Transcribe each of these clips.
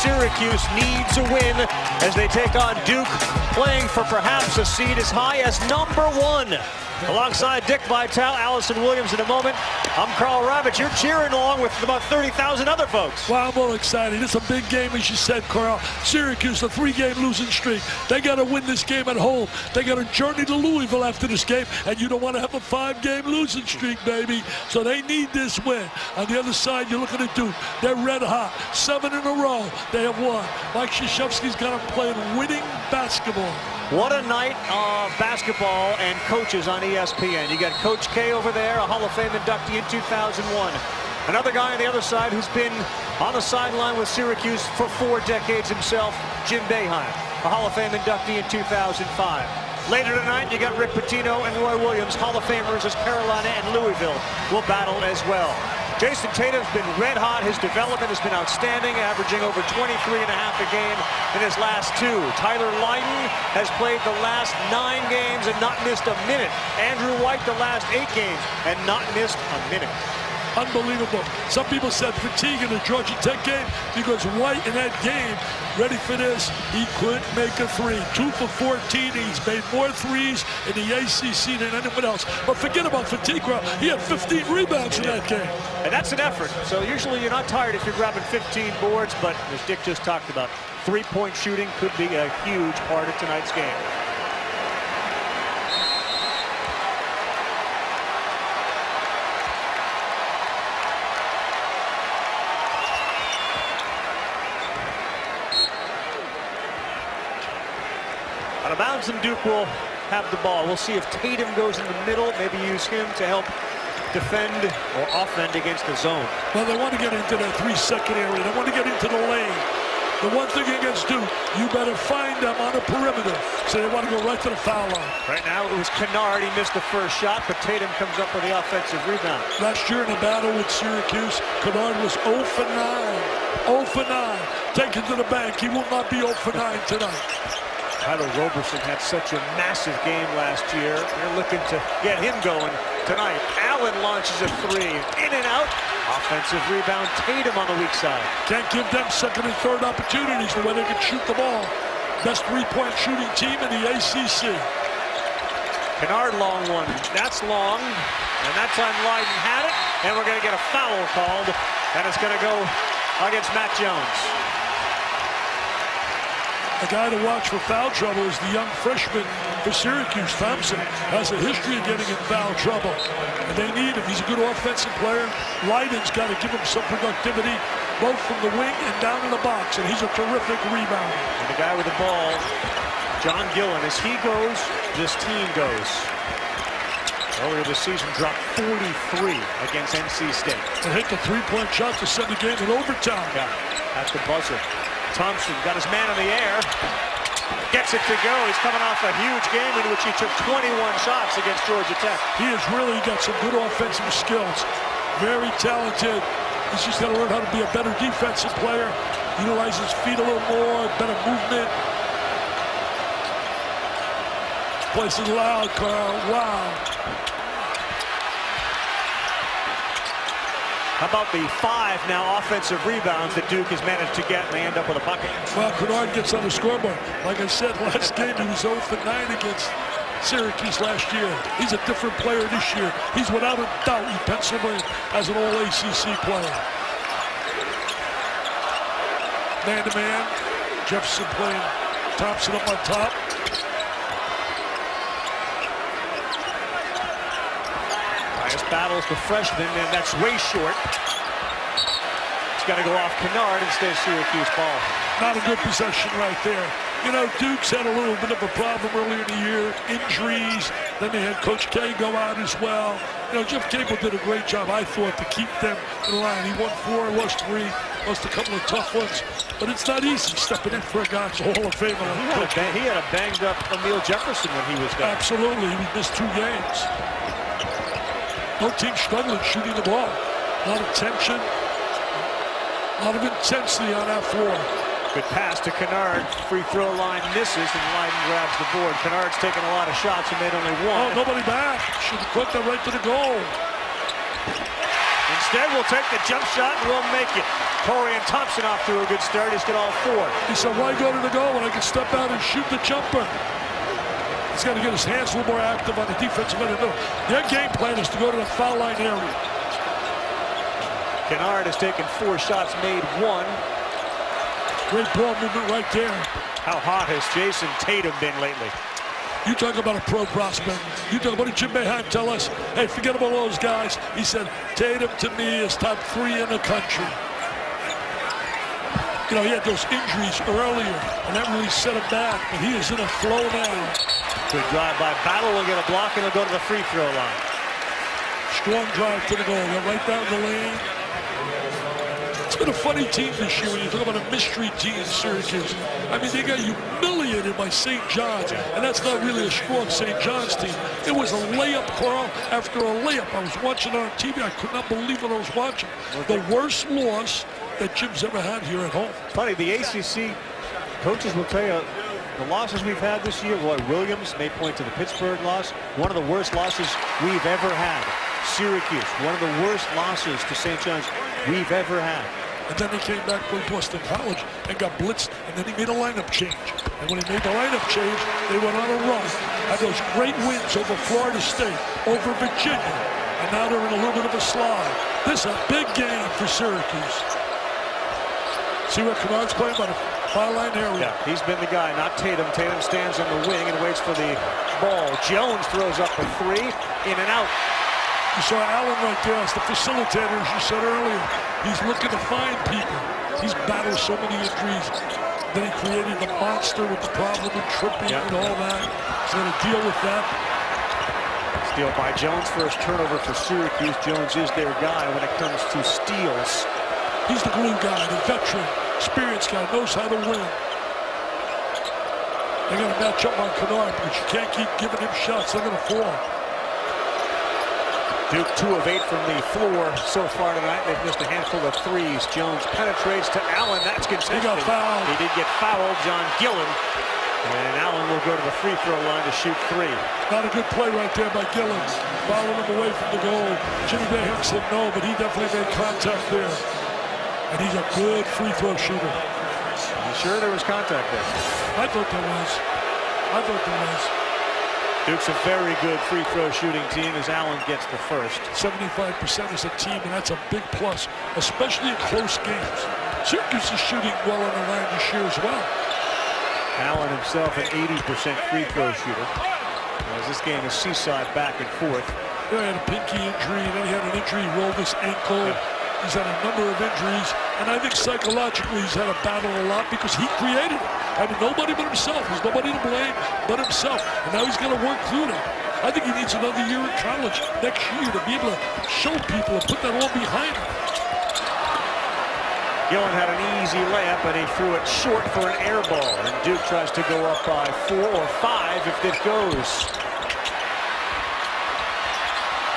Syracuse needs a win as they take on Duke, playing for perhaps a seed as high as #1. Alongside Dick Vitale, Allison Williams in a moment. I'm Carl Ravitch. You're cheering along with about 30,000 other folks. Well, I'm all excited. It's a big game, as you said, Carl. Syracuse, a 3-game losing streak. They got to win this game at home. They got to journey to Louisville after this game, and you don't want to have a 5-game losing streak, baby. So they need this win. On the other side, you're looking at Duke. They're red hot. 7 in a row. They have won. Mike Krzyzewski's got them playing winning basketball. What a night of basketball and coaches on ESPN. You got Coach K over there, a Hall of Fame inductee in 2001. Another guy on the other side who's been on the sideline with Syracuse for 4 decades himself, Jim Boeheim, a Hall of Fame inductee in 2005. Later tonight, you got Rick Pitino and Roy Williams, Hall of Famers, as Carolina and Louisville will battle as well. Jason Tatum's been red hot. His development has been outstanding, averaging over 23.5 a game in his last 2. Tyler Lydon has played the last 9 games and not missed a minute. Andrew White the last 8 games and not missed a minute. Unbelievable. Some people said fatigue in the Georgia Tech game because White in that game, ready for this, he couldn't make a 3. 2 for 14. He's made more threes in the ACC than anyone else. But forget about fatigue, Carl. He had 15 rebounds in that game. And that's an effort. So usually you're not tired if you're grabbing 15 boards, but as Dick just talked about, 3-point shooting could be a huge part of tonight's game. Out of bounds, and Duke will have the ball. We'll see if Tatum goes in the middle, maybe use him to help defend or offend against the zone. Well, they want to get into that 3-second area. They want to get into the lane. The one thing against Duke, you better find them on the perimeter. So they want to go right to the foul line. Right now, it was Kennard. He missed the first shot, but Tatum comes up with the offensive rebound. Last year in a battle with Syracuse, Kennard was 0 for 9. 0 for 9. Taken to the bank. He will not be 0 for 9 tonight. Tyler Roberson had such a massive game last year. They're looking to get him going tonight. Allen launches a 3. In and out. Offensive rebound. Tatum on the weak side. Can't give them second and third opportunities the way they can shoot the ball. Best 3-point shooting team in the ACC. Kennard, long one. That's long. And that time Lydon had it. And we're going to get a foul called. And it's going to go against Matt Jones. The guy to watch for foul trouble is the young freshman for Syracuse, Thompson. Has a history of getting in foul trouble. And they need him. He's a good offensive player. Lydon's got to give him some productivity, both from the wing and down in the box. And he's a terrific rebounder. And the guy with the ball, John Gillen, as he goes, this team goes. Earlier this season, dropped 43 against NC State. And hit the 3-point shot to send the game in overtime. Yeah, at the buzzer. Thompson got his man in the air, gets it to go. He's coming off a huge game in which he took 21 shots against Georgia Tech. He has really got some good offensive skills. Very talented. He's just got to learn how to be a better defensive player. Utilize his feet a little more, better movement. This place is loud, Carl. Wow. How about the 5 now offensive rebounds that Duke has managed to get, and they end up with a bucket? Well, Kennard gets on the scoreboard. Like I said, last game he was 0 for 9 against Syracuse last year. He's a different player this year. He's without a doubt in Pennsylvania as an all-ACC player. Man-to-man. Jefferson playing Thompson up on top. Battles the freshman, and that's way short. It's got to go off Kennard instead of Syracuse ball. Not a good possession right there. You know, Duke's had a little bit of a problem earlier in the year. Injuries. Then they had Coach K go out as well. You know, Jeff Cable did a great job, I thought, to keep them in line. He won 4, lost 3, lost a couple of tough ones. But it's not easy stepping in for a guy that's a Hall of Famer. He had a banged up Emil Jefferson when he was there. Absolutely. He missed 2 games. No team struggling shooting the ball. A lot of tension, a lot of intensity on that floor. Good pass to Kennard. Free throw line misses, and Lydon grabs the board. Kennard's taken a lot of shots and made only 1. Oh, nobody back. Should have put that right to the goal. In Instead, we'll take the jump shot and we'll make it. Corian Thompson off to a good start. He's got all 4. He said, why go to the goal when I can step out and shoot the jumper? He's got to get his hands a little more active on the defensive end. Their game plan is to go to the foul line area. Kennard has taken 4 shots, made 1. Great ball movement right there. How hot has Jason Tatum been lately? You talk about a pro prospect. You talk about what did Jim Boeheim tell us? Hey, forget about those guys. He said, Tatum to me is top 3 in the country. You know, he had those injuries earlier, and that really set him back, but he is in a flow now. Good drive by Battle. Will get a block, and he'll go to the free throw line. Strong drive to the goal. They're right down the lane. It's been a funny team this year when you talk about a mystery team, Syracuse. I mean, they got humiliated by St. John's, and that's not really a strong St. John's team. It was a layup, Carl, after a layup. I was watching it on TV. I could not believe what I was watching. The worst loss that Jim's ever had here at home. Funny, the ACC coaches will tell you the losses we've had this year. Roy Williams may point to the Pittsburgh loss. One of the worst losses we've ever had. Syracuse, one of the worst losses to St. John's we've ever had. And then they came back from Boston College and got blitzed, and then he made a lineup change. And when he made the lineup change, they went on a run. Had those great wins over Florida State, over Virginia, and now they're in a little bit of a slide. This is a big game for Syracuse. See what Kennard's playing by the foul line area. Yeah, he's been the guy, not Tatum. Tatum stands on the wing and waits for the ball. Jones throws up a 3, in and out. You saw Allen right there as the facilitator, as you said earlier. He's looking to find people. He's battled so many injuries. Then he created the monster with the problem of tripping and all that. He's going to deal with that. Steal by Jones. First turnover for Syracuse. Jones is their guy when it comes to steals. He's the glue guy, the veteran, experienced guy, knows how to win. They're going to match up on Kennard, but you can't keep giving him shots. They're going to fall. Duke 2 of 8 from the floor so far tonight. They've missed a handful of 3s. Jones penetrates to Allen. That's contested. He got fouled. He did get fouled, John Gillen. And Allen will go to the free throw line to shoot 3. Not a good play right there by Gillen. Following him away from the goal. Jimmy Boeheim said no, but he definitely made contact there. And he's a good free throw shooter. You sure there was contact there? I thought there was. I thought there was. Duke's a very good free throw shooting team as Allen gets the first. 75% as a team, and that's a big plus, especially in close games. Syracuse is shooting well on the line this year as well. Allen himself an 80% free throw shooter. As this game is seesaw back and forth. He had a pinky injury, and then he had an injury, he rolled his ankle. Yeah. He's had a number of injuries, and I think psychologically he's had to battle a lot because he created it. I mean, nobody but himself. There's nobody to blame but himself. And now he's going to work through that. I think he needs another year in college next year to be able to show people and put that all behind him. Gillen had an easy layup, and he threw it short for an air ball. And Duke tries to go up by 4 or 5 if it goes.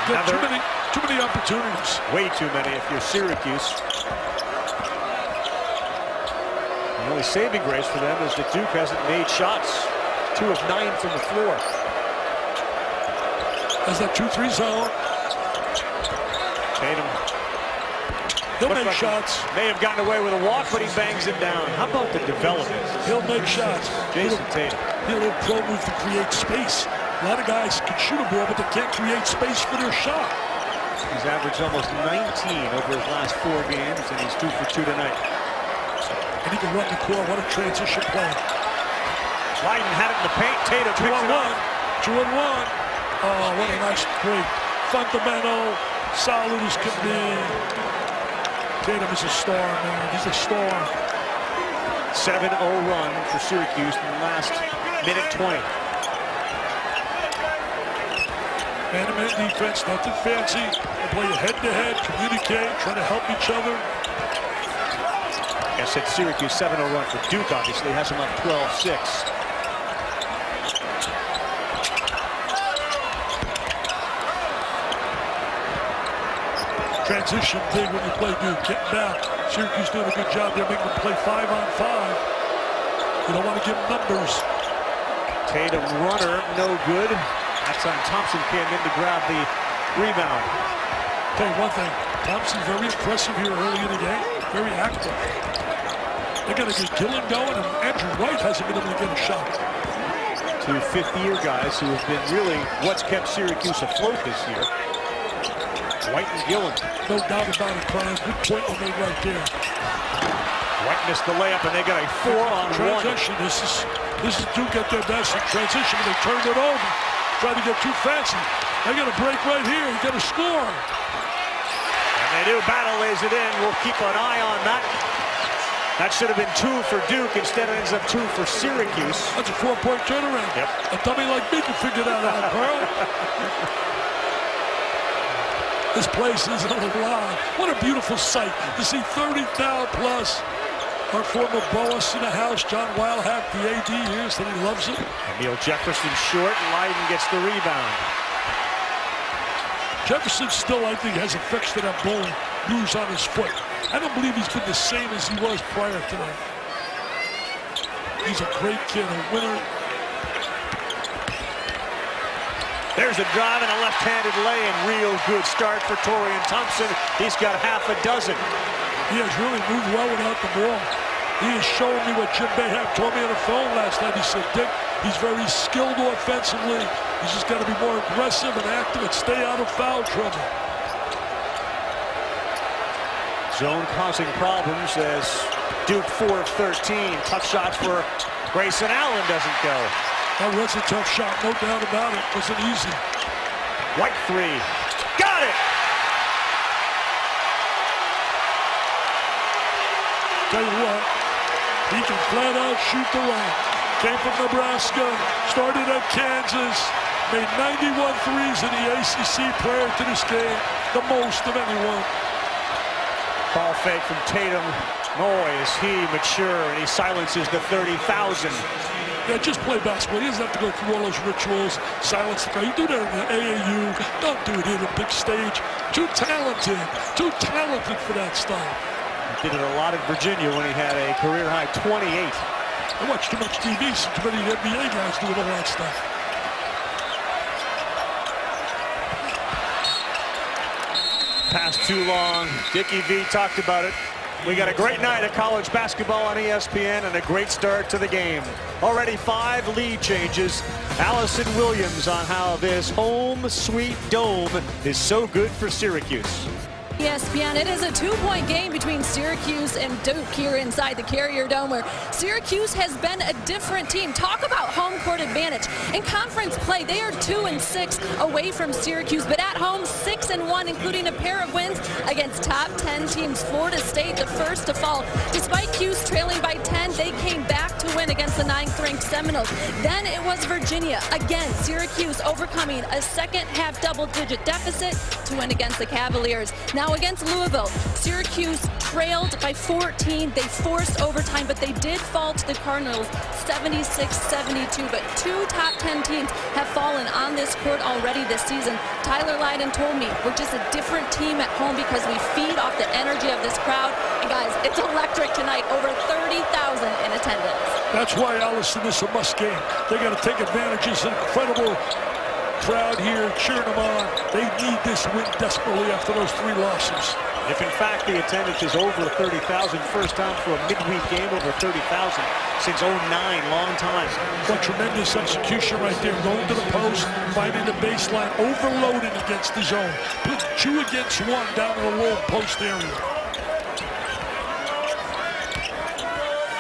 Too many opportunities. Way too many if you're Syracuse. The only saving grace for them is that Duke hasn't made shots. 2 of 9 from the floor. As that 2-3 zone. Tatum. He'll make shots. May have gotten away with a walk, but he bangs it down. How about the development? He'll make shots. Jason Tatum. He'll do pro move to create space. A lot of guys can shoot a ball, but they can't create space for their shot. He's averaged almost 19 over his last 4 games, and he's 2 for 2 tonight. And he can run the court. What a transition play. Leiden had it in the paint. Tatum picks it up. 2-on-1. Oh, what a nice break. Fundamental, solid as can be. Tatum is a star, man. He's a star. 7-0 run for Syracuse in the last minute 20. Man-to-man defense, nothing fancy. They play head-to-head, communicate, try to help each other. I said Syracuse 7-0 run for Duke, obviously, has them up 12-6. Transition big when you play Duke, getting back. Syracuse doing a good job there, making them play 5-on-5. You don't want to give them numbers. Tatum runner, no good. That's on Thompson, came in to grab the rebound. Tell you one thing, Thompson's very impressive here early in the game, very active. They got to get Gillen going, and Andrew White hasn't been able to get a shot. Two fifth-year guys who have been really what's kept Syracuse afloat this year. White and Gillen. No doubt about it, Brian. Good point was made right there. White missed the layup, and they got a 4-on-1. Transition. This is Duke at their best in transition, but they turned it over. Tried to get too fancy. They got a break right here. You got to score. And they do. Battle lays it in. We'll keep an eye on that. That should have been 2 for Duke. Instead, it ends up 2 for Syracuse. That's a 4-point turnaround. Yep. A dummy like me can figure that out, Carl. This place is alive. What a beautiful sight to see 30,000 plus. Our former boss in the house, John Wildhack, the AD here, said he loves it. Emil Jefferson short, and Leiden gets the rebound. Jefferson still, I think, has a fix to that bone bruise on his foot. I don't believe he's been the same as he was prior to that. He's a great kid, a winner. There's a drive and a left-handed lay-in. Real good start for Torian Thompson. He's got half a dozen. He has really moved well without the ball. He has shown me what Jim Boeheim told me on the phone last night. He said, Dick, he's very skilled offensively. He's just got to be more aggressive and active and stay out of foul trouble. Zone causing problems as Duke 4 of 13. Tough shot for Grayson Allen, doesn't go. That was a tough shot, no doubt about it. Wasn't easy. White 3. Got it! Tell you what, he can flat out shoot the rock. Came from Nebraska, started at Kansas, made 91 threes in the ACC prior to this game, the most of anyone. Ball fake from Tatum. Boy, is he mature, and he silences the 30,000. Yeah, just play basketball. He doesn't have to go through all those rituals, silence the crowd. You do that in the AAU. Don't do it here on a big stage. Too talented for that stuff. He did it a lot in Virginia when he had a career-high 28. I watch too much TV, so too many NBA guys doing all that stuff. Pass too long. Dickie V talked about it. We got a great night of college basketball on ESPN and a great start to the game. Already 5 lead changes. Allison Williams on how this home sweet dome is so good for Syracuse. ESPN, it is a 2-point game between Syracuse and Duke here inside the Carrier Dome, where Syracuse has been a different team. Talk about home court advantage. In conference play, they are 2-6 away from Syracuse, but at home 6-1, including a pair of wins against top 10 teams. Florida State, the first to fall. Despite Cuse trailing by 10, they came back to win against the 9th-ranked Seminoles. Then it was Virginia. Again, Syracuse overcoming a second-half double-digit deficit to win against the Cavaliers. Now against Louisville, Syracuse trailed by 14. They forced overtime, but they did fall to the Cardinals 76-72. But 2 top 10 teams have fallen on this court already this season. Tyler Leiden told me we're just a different team at home because we feed off the energy of this crowd. And guys, it's electric tonight. Over 30,000 in attendance. That's why, Allison, this is a must game. They got to take advantage of this incredible crowd here cheering them on. They need this win desperately after those 3 losses. If in fact the attendance is over 30,000, first time for a midweek game over 30,000 since 09, long time. What tremendous execution right there. Going to the post, finding the baseline, overloading against the zone. Put 2 against 1 down in the low post area.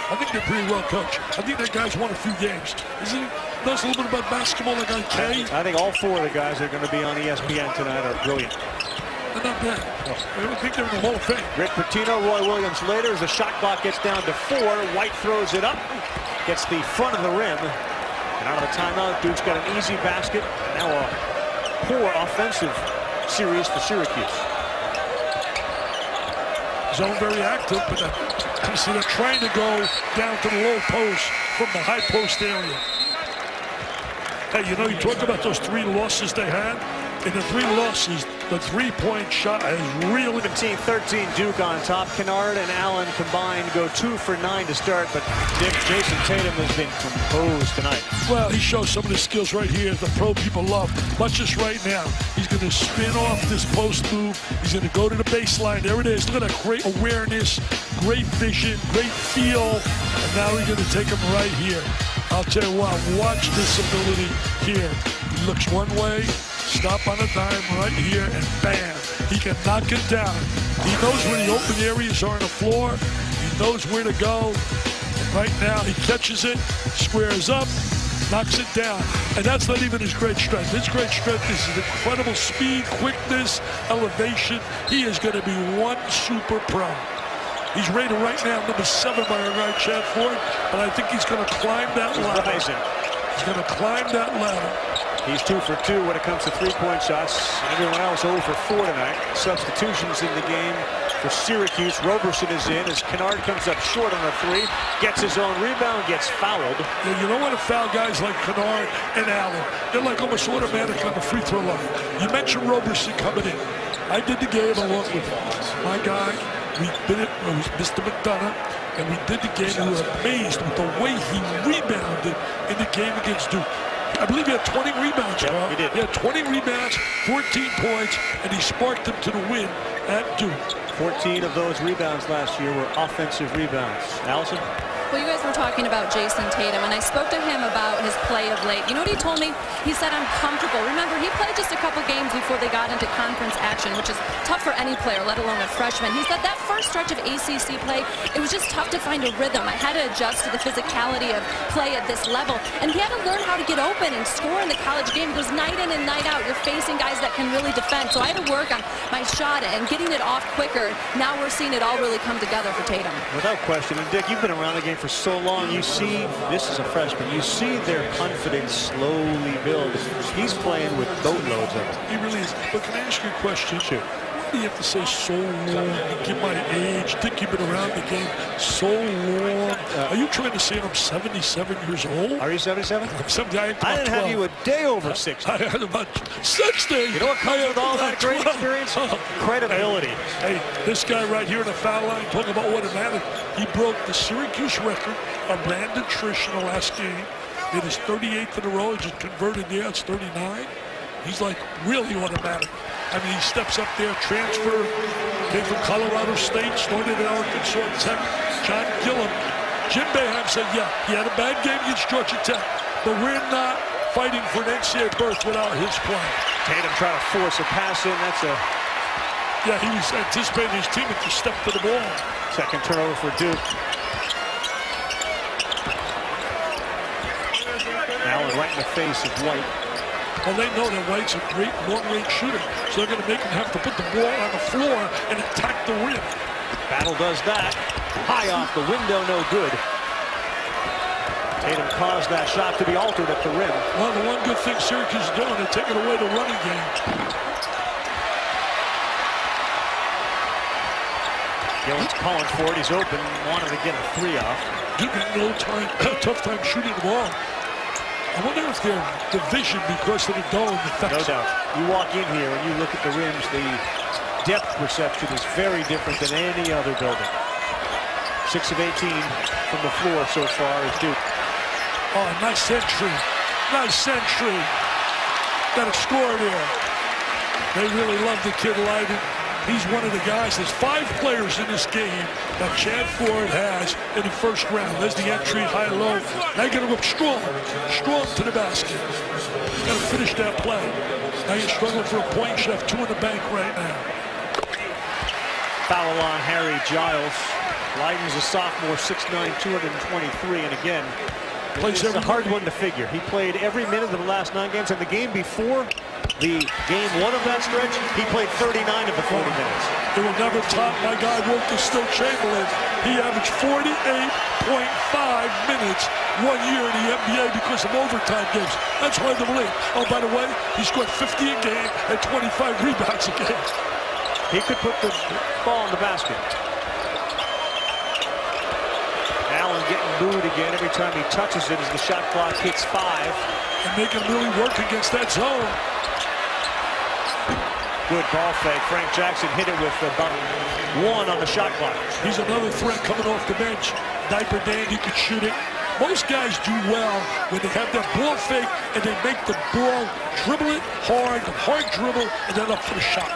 I think they're pretty well coached. I think that guy's won a few games. Isn't he? Knows a little bit about basketball, that guy Kay. I think all 4 of the guys that are going to be on ESPN tonight are brilliant. They're not bad. I don't think they're in the Hall of Fame. Rick Pitino, Roy Williams later as the shot clock gets down to 4. White throws it up, gets the front of the rim. And out of the timeout, Duke's got an easy basket. Now a poor offensive series for Syracuse. Zone very active, but you see they're trying to go down to the low post from the high post area. Hey, you know, you talk about those 3 losses they had. In the 3 losses, The three-point shot is really... 17-13 Duke on top. Kennard and Allen combined go 2 for 9 to start, but Jason Tatum has been composed tonight. Well, he shows some of the skills right here the pro people love. Watch this right now. He's going to spin off this post move. He's going to go to the baseline. There it is. Look at that great awareness, great vision, great feel. And now we're going to take him right here. I'll tell you what, watch this ability here. He looks one way, stop on a dime right here, and bam, he can knock it down. He knows where the open areas are on the floor. He knows where to go. And right now, he catches it, squares up, knocks it down. And that's not even his great strength. His great strength is his incredible speed, quickness, elevation. He is going to be one super pro. He's rated right now number 7 by our guy Chad Ford, but I think he's going to climb that ladder. He's going to climb that ladder. He's 2 for 2 when it comes to three-point shots. Everyone else 0 for 4 tonight. Substitutions in the game for Syracuse. Roberson is in as Kennard comes up short on a 3. Gets his own rebound, gets fouled. Yeah, you don't want to foul guys like Kennard and Allen. They're like almost automatic on the free throw line. You mentioned Roberson coming in. I did the game along with my guy. We did it was Mr. McDonough, and we did the game. We were amazed with the way he rebounded in the game against Duke. I believe he had 20 rebounds, Yep, he did. He had 20 rebounds, 14 points, and he sparked them to the win at Duke. 14 of those rebounds last year were offensive rebounds. Allison? Well, you guys were talking about Jason Tatum, and I spoke to him about his play of late. You know what he told me? He said, I'm comfortable. Remember, he played just a couple games before they got into conference action, which is tough for any player, let alone a freshman. He said that first stretch of ACC play, it was just tough to find a rhythm. I had to adjust to the physicality of play at this level, and he had to learn how to get open and score in the college game. It goes night in and night out. You're facing guys that can really defend. So I had to work on my shot and getting it off quicker. Now we're seeing it all really come together for Tatum. Without question. And Dick, you've been around the game for so long. You see, this is a freshman. You see their confidence slowly build. He's playing with boatloads of it. He really is. But can I ask you a question? Sure. Why do you have to say so long? Give my age. Dick, you've been around the game so long. Are you trying to say I'm 77 years old? Are you 77? I'm 70. I didn't have you a day over 60. I had about 60. You know what comes with all that great experience? Credibility. Hey, this guy right here in the foul line, talking about what it mattered. He broke the Syracuse record of Brandon Trish in the last game. It is 38th in a row. He just converted there. It's 39. He's like really automatic. I mean, he steps up there, transfer, came from Colorado State, started at Arkansas Tech. John Gillum. Jim Boeheim said, yeah, he had a bad game against Georgia Tech, but we're not fighting for an NCAA berth without his play. Tatum trying to force a pass in. That's a... Yeah, he was anticipating his teammate to step to the ball. Second turnover for Duke. Allen right in the face of White. Well, they know that White's a great long-range shooter, so they're going to make him have to put the ball on the floor and attack the rim. Battle does that. High off the window, no good. Tatum caused that shot to be altered at the rim. Well, the one good thing Syracuse is doing, they're taking away the running game. Gillen's calling for it. He's open. Wanted to get a 3 off. Duke had tough time shooting the ball. I wonder if their division, because of the dome, affects. No doubt. You walk in here and you look at the rims, the depth perception is very different than any other building. 6 of 18 from the floor so far is Duke. Oh, nice entry. Nice entry. Got a score there. They really love the kid Leiden. He's one of the guys. There's 5 players in this game that Chad Ford has in the first round. There's the entry, high-low. Now you're going to look strong to the basket. You got to finish that play. Now you're struggling for a point. You should have 2 in the bank right now. Foul on Harry Giles. Leiden's a sophomore, 6'9", 223, and again, it's a hard one to figure. He played every minute of the last 9 games, and the game before, the game 1 of that stretch, he played 39 of the 40 minutes. It will never top my guy, Walter Still Chamberlain. He averaged 48.5 minutes 1 year in the NBA because of overtime games. That's hard to believe. Oh, by the way, he scored 50 a game and 25 rebounds a game. He could put the ball in the basket. Allen getting booed again every time he touches it as the shot clock hits 5. And make him really work against that zone. Good ball fake. Frank Jackson hit it with about 1 on the shot clock. He's another threat coming off the bench. Diaper Dandy could shoot it. Most guys do well when they have their ball fake and they make the ball dribble it hard dribble, and then up for the shot.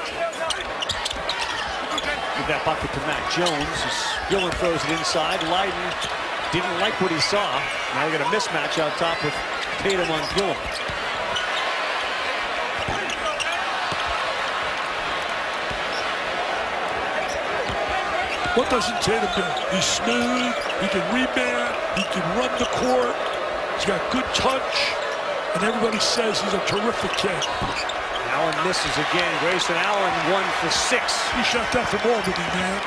Give that bucket to Matt Jones as Gillen throws it inside. Leiden didn't like what he saw. Now we got a mismatch out top with Tatum on Gillen. What doesn't Tatum do? He's smooth, he can rebound, he can run the court, he's got good touch, and everybody says he's a terrific kid. Allen misses again. Grayson Allen 1 for 6. He shot that from Albany, man.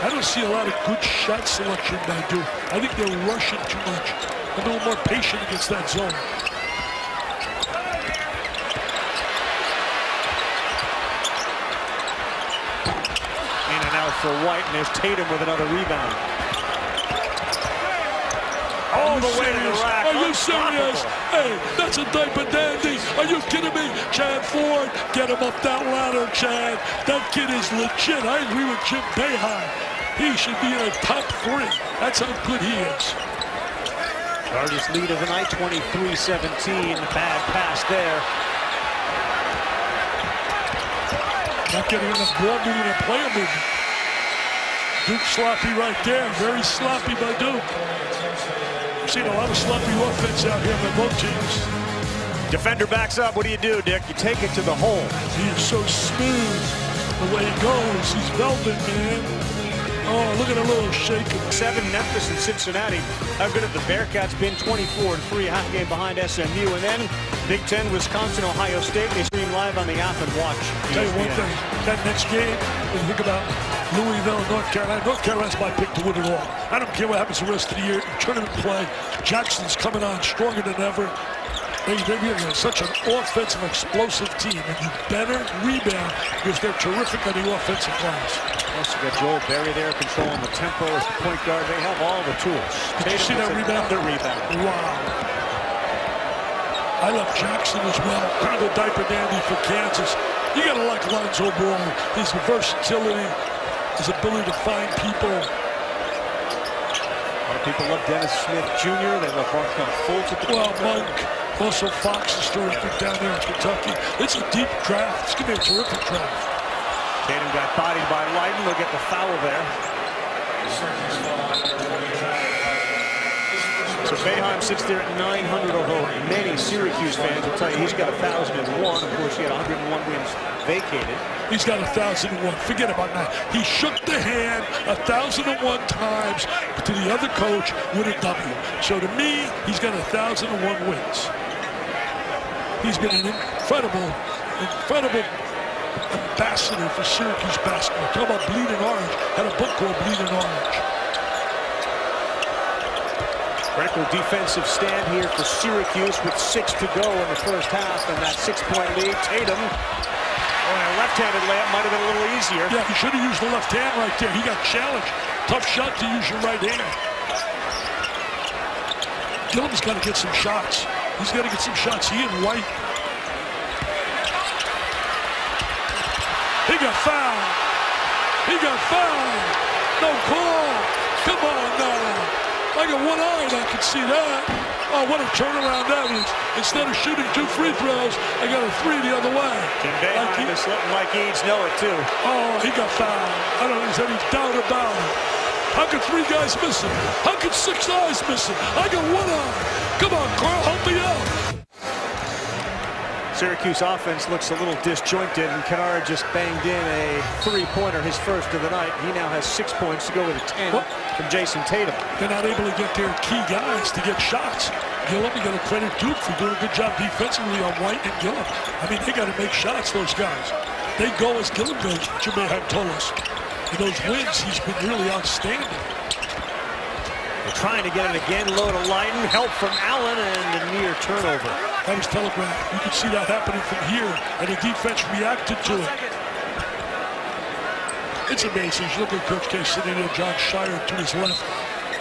I don't see a lot of good shot selection by Duke. I think they're rushing too much. I'm a little more patient against that zone. For White, and there's Tatum with another rebound. All the way to the rack. Are you serious? Hey, that's a diaper dandy. Are you kidding me? Chad Ford, get him up that ladder, Chad. That kid is legit. I agree with Jim Boeheim. He should be in the top 3. That's how good he is. Largest lead of the night, 23-17. Bad pass there. Not getting enough ball movement and player movement. Duke sloppy right there. Very sloppy by Duke. I've seen a lot of sloppy offense out here by both teams. Defender backs up. What do, Dick? You take it to the hole. He is so smooth the way he goes. He's velvet, man. Oh, look at a little shaking. 7, Memphis and Cincinnati. How good have the Bearcats been? 24-3, half game behind SMU. And then Big Ten, Wisconsin, Ohio State. They stream live on the app and watch. Tell you one thing, that next game, when you think about Louisville, North Carolina. North Carolina's my pick to win it all. I don't care what happens the rest of the year. Tournament play. Jackson's coming on stronger than ever. They're such an offensive, explosive team, and you better rebound because they're terrific on the offensive glass. Also got Joel Berry there controlling the tempo as the point guard. They have all the tools. Did you see that rebound? The rebound. Wow. I love Jackson as well. Kind of a diaper dandy for Kansas. You got to like Lonzo Ball. His versatility, his ability to find people. A lot of people love Dennis Smith Jr. They love Markelle Fultz at the Monk. Also, Fox is terrific down there in Kentucky. It's a deep draft. It's going to be a terrific draft. Tatum got bodied by Leiden. They'll get the foul there. So Boeheim sits there at 900, although many Syracuse fans will tell you he's got 1,001. Of course, he had 101 wins vacated. He's got 1,001. Forget about that. He shook the hand 1,001 times to the other coach with a W. So to me, he's got 1,001 wins. He's been an incredible ambassador for Syracuse basketball. Talk about Bleeding Orange. Had a book called Bleeding Orange. Critical defensive stand here for Syracuse with 6 to go in the first half, and that 6-point lead. Tatum, a left-handed layup might have been a little easier. Yeah, he should have used the left hand right there. He got challenged. Tough shot to use your right hand. Gillen's got to get some shots. He's got to get some shots. He and White. He got fouled. He got fouled. No call. Come on now. I got one eye and I can see that. Oh, what a turnaround that is. Instead of shooting 2 free throws, I got a 3 the other way. Jim Boeheim is letting Mike Eads know it too. Oh, he got fouled. I don't know if there's any doubt about it. How could 3 guys miss him? How could 6 eyes miss him? I got 1 eye. Come on, Carl, help me out. Syracuse offense looks a little disjointed, and Kennard just banged in a 3-pointer, his first of the night. He now has 6 points to go with a 10 from Jason Tatum. They're not able to get their key guys to get shots. Gillen, you got to credit Duke for doing a good job defensively on White and Gillen. I mean, they got to make shots, those guys. They go as Gillen goes, Jim Boeheim told us. In those wins, he's been really outstanding. They're trying to get it again, low to Leiden. Help from Allen and a near turnover. That was telegraphed. You could see that happening from here, and the defense reacted to it. It's amazing. You look at Coach K sitting there, John Shire to his left.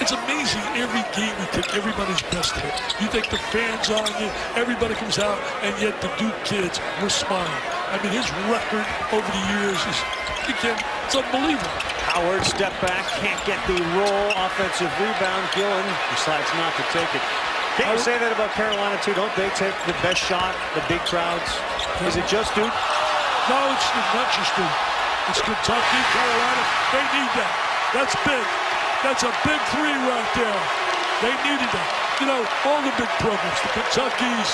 It's amazing every game you take everybody's best hit. You take the fans on you, everybody comes out, and yet the Duke kids were smiling. I mean, his record over the years is, it's unbelievable. Howard step back, can't get the roll, offensive rebound. Gillen decides not to take it. Can't you say that about Carolina too? Don't they take the best shot, the big crowds? Is it just Duke? No, it's not just Duke. It's Kentucky, Carolina. They need that. That's big. That's a big three right there. They needed that. You know, all the big programs, the Kentuckys,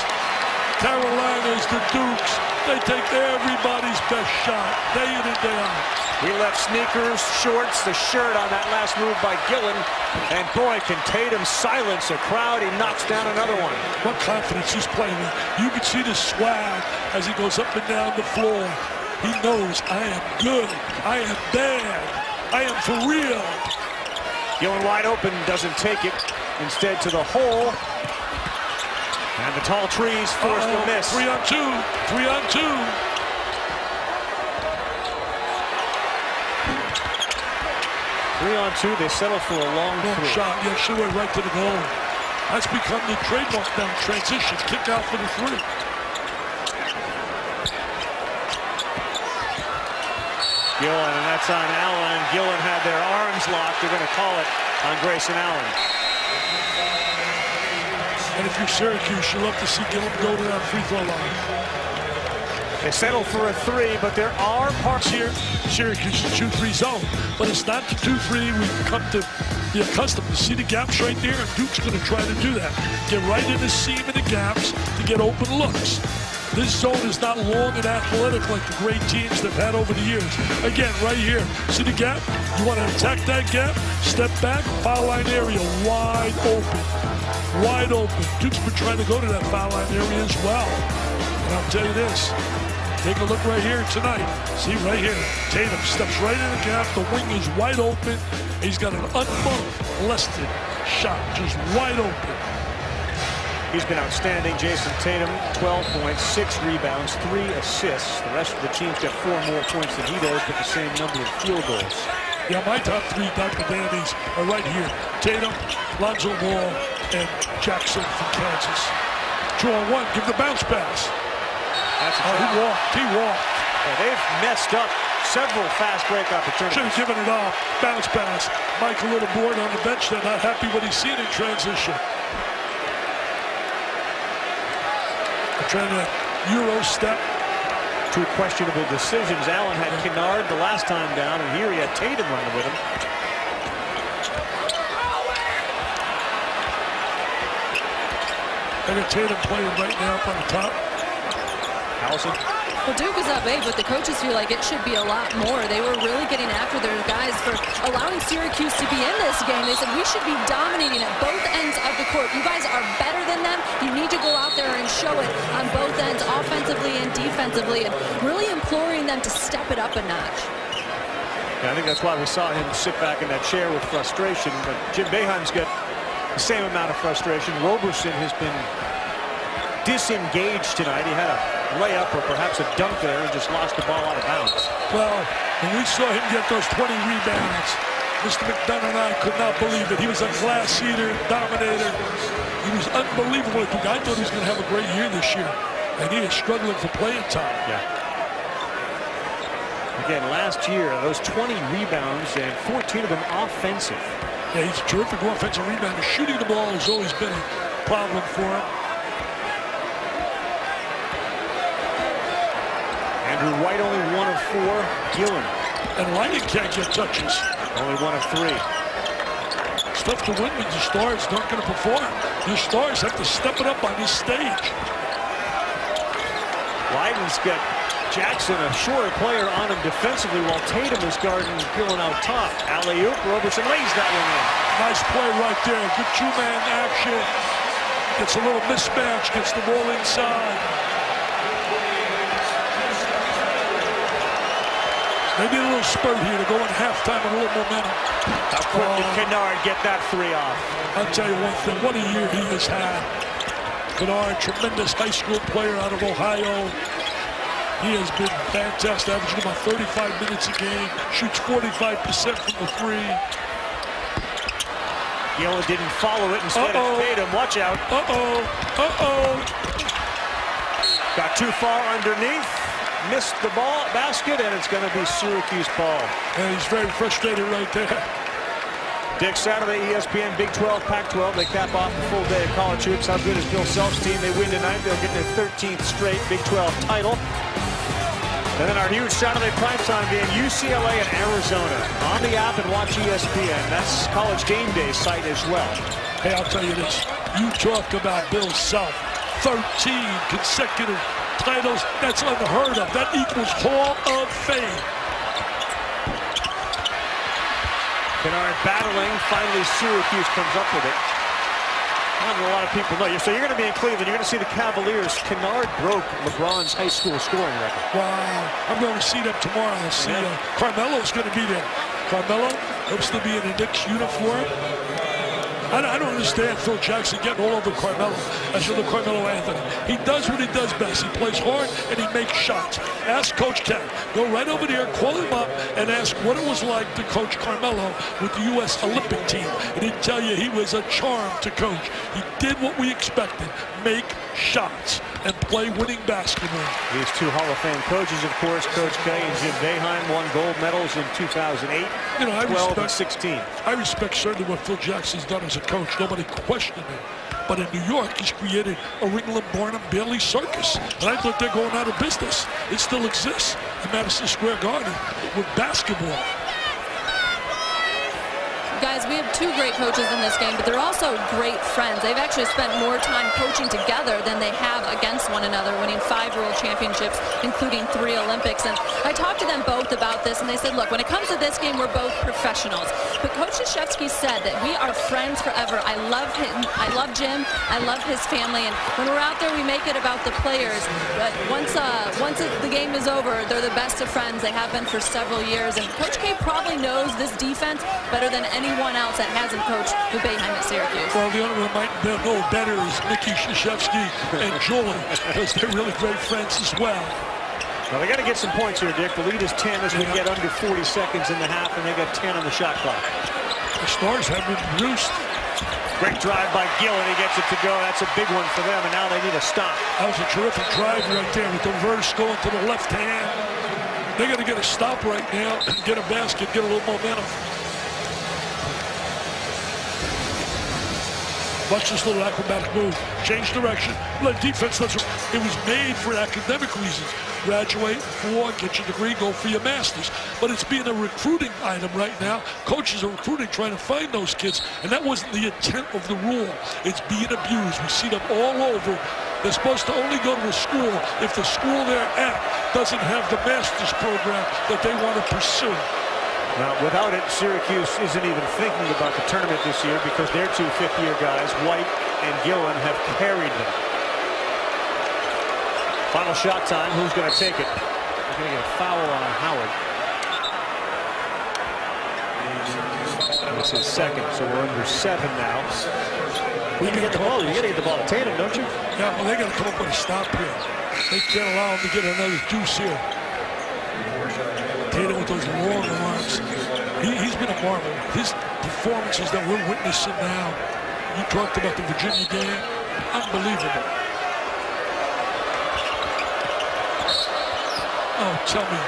Carolinas, the Dukes, they take everybody's best shot, day in and day out. He left sneakers, shorts, the shirt on that last move by Gillen. And boy, can Tatum silence a crowd. He knocks down another one. What confidence he's playing with. You can see the swag as he goes up and down the floor. He knows, I am good, I am bad, I am for real. Gillen wide open, doesn't take it. Instead to the hole. And the tall trees force the miss. 3 on 2, 3 on 2. 3 on 2, they settle for a long three. Shot, yeah, should went right to the goal. That's become the trademark down transition, kick out for the 3. Gillen, and that's on Allen. Gillen had their arms locked. They're going to call it on Grayson Allen. And if you're Syracuse, you love to see Gillen go to that free throw line. They settle for a 3, but there are parts here. Syracuse is 2-3 zone, but it's not the 2-3 we've come to be accustomed to. See the gaps right there, and Duke's going to try to do that. Get right in the seam of the gaps to get open looks. This zone is not long and athletic like the great teams they've had over the years. Again, right here, see the gap? You want to attack that gap? Step back, foul line area, wide open. Wide open. Duke's been trying to go to that foul line area as well. And I'll tell you this, take a look right here tonight. See right here, Tatum steps right in the gap, the wing is wide open. He's got an unmolested shot, just wide open. He's been outstanding. Jason Tatum, 12 points, 6 rebounds, 3 assists. The rest of the team's got 4 more points than he does, but the same number of field goals. Yeah, my top 3 Dr. Dandies are right here. Tatum, Lonzo Ball, and Jackson from Kansas. 2-on-1, give the bounce pass. That's he walked. Yeah, they've messed up several fast break opportunities. Should have given it off. Bounce pass. Mike a little bored on the bench. They're not happy what he's seen in transition. Trying to Euro step. 2 questionable decisions. Allen had Kennard the last time down, and here he had Tatum running with him. I got Tatum playing right now up on the top. Allison. Well, Duke is up 8, but the coaches feel like it should be a lot more. They were really getting after their guys for allowing Syracuse to be in this game. They said, we should be dominating at both ends of the court. You guys are better than them. You need to go out there and show it on both ends, offensively and defensively, and really imploring them to step it up a notch. Yeah, I think that's why we saw him sit back in that chair with frustration. But Jim Boeheim's got the same amount of frustration. Roberson has been disengaged tonight. He had a layup or perhaps a dunk there and just lost the ball out of bounds. Well, when we saw him get those 20 rebounds, Mr. McDonough and I could not believe it. He was a glass eater, dominator. He was unbelievable. I thought he was going to have a great year this year, and he is struggling for playing time. Yeah. Again, last year, those 20 rebounds and 14 of them offensive. Yeah, he's a terrific offensive rebounder. Shooting the ball has always been a problem for him. Andrew White only 1 of 4. Gillen. And Lighting can't get touches. Only 1 of 3. It's tough to win when your stars aren't going to perform. Your stars have to step it up on this stage. Leiden's got Jackson, a shorter player, on him defensively while Tatum is guarding Gillen out top. Alley-oop, Roberson lays that one in. Nice play right there. Good 2-man action. Gets a little mismatch, gets the ball inside. They need a little spurt here to go in halftime with a little momentum. How quick did Kennard get that 3 off? I'll tell you one thing, what a year he has had. Kennard, tremendous high school player out of Ohio. He has been fantastic, averaging about 35 minutes a game, shoots 45% from the 3. Gillen didn't follow it. Instead, it's Tatum. Watch out. Got too far underneath. Missed the basket, and it's going to be Syracuse ball. And he's very frustrated right there. Dick, Saturday, ESPN, Big 12, Pac-12. They cap off the full day of college hoops. How good is Bill Self's team? They win tonight. They'll get their 13th straight Big 12 title. And then our huge Saturday primetime game, UCLA and Arizona. On the app and watch ESPN. That's College Game Day site as well. Hey, I'll tell you this. You talk about Bill Self. 13 consecutive titles. That's unheard of. That equals Hall of Fame. Kennard battling. Finally, Syracuse comes up with it. Not a lot of people know. So you're going to be in Cleveland. You're going to see the Cavaliers. Kennard broke LeBron's high school scoring record. Wow. I'm going to see them tomorrow. I'll see Carmelo's going to be there. Carmelo hopes to be in a Knicks uniform. I don't understand Phil Jackson getting all over Carmelo. I should have Carmelo Anthony. He does what he does best. He plays hard and he makes shots. Ask Coach K. Go right over there, call him up, and ask what it was like to coach Carmelo with the U.S. Olympic team. And he'd tell you he was a charm to coach. He did what we expected, make shots and play winning basketball. These two Hall of Fame coaches, of course, Coach K and Jim Boeheim, won gold medals in 2008, 12, and 16. I respect certainly what Phil Jackson's done as a coach. Nobody questioned it. But in New York, he's created a Ringling Barnum Bailey circus. And I thought they're going out of business. It still exists in Madison Square Garden with basketball. Guys, we have two great coaches in this game, but they're also great friends. They've actually spent more time coaching together than they have against one another, winning 5 world championships, including 3 Olympics. And I talked to them both about this, and they said, look, when it comes to this game, we're both professionals. But Coach Krzyzewski said that we are friends forever. I love him. I love Jim. I love his family. And when we're out there, we make it about the players. But once the game is over, they're the best of friends. They have been for several years. And Coach K probably knows this defense better than anyone else that hasn't coached with Boeheim at Syracuse. Well, the only one might know better is Mickey Krzyzewski and Julie, because they're really great friends as well. Well, they got to get some points here, Dick. The lead is 10 as we get under 40 seconds in the half, and they got 10 on the shot clock. The Stars have been reduced. Great drive by Gillen. He gets it to go. That's a big one for them, and now they need a stop. That was a terrific drive right there with the reverse going to the left hand. They got to get a stop right now and get a basket, get a little momentum. Watch this little acrobatic move. Change direction. Let defense doesn't. It was made for academic reasons. Graduate, get your degree, go for your master's. But it's being a recruiting item right now. Coaches are recruiting, trying to find those kids. And that wasn't the intent of the rule. It's being abused. We see them all over. They're supposed to only go to a school if the school they're at doesn't have the master's program that they want to pursue. Now, without it, Syracuse isn't even thinking about the tournament this year because their 2 fifth-year guys, White and Gillen, have carried them. Final shot time. Who's going to take it? They're going to get a foul on Howard. This is second, so we're under 7 now. You got to get the ball. You got to get the ball to Tatum, don't you? Yeah, well, they got to come up with a stop here. They can't allow him to get another deuce here. Tatum with those long arms. He's been a marvel. His performances that we're witnessing now. You talked about the Virginia game. Unbelievable. Oh, tell me.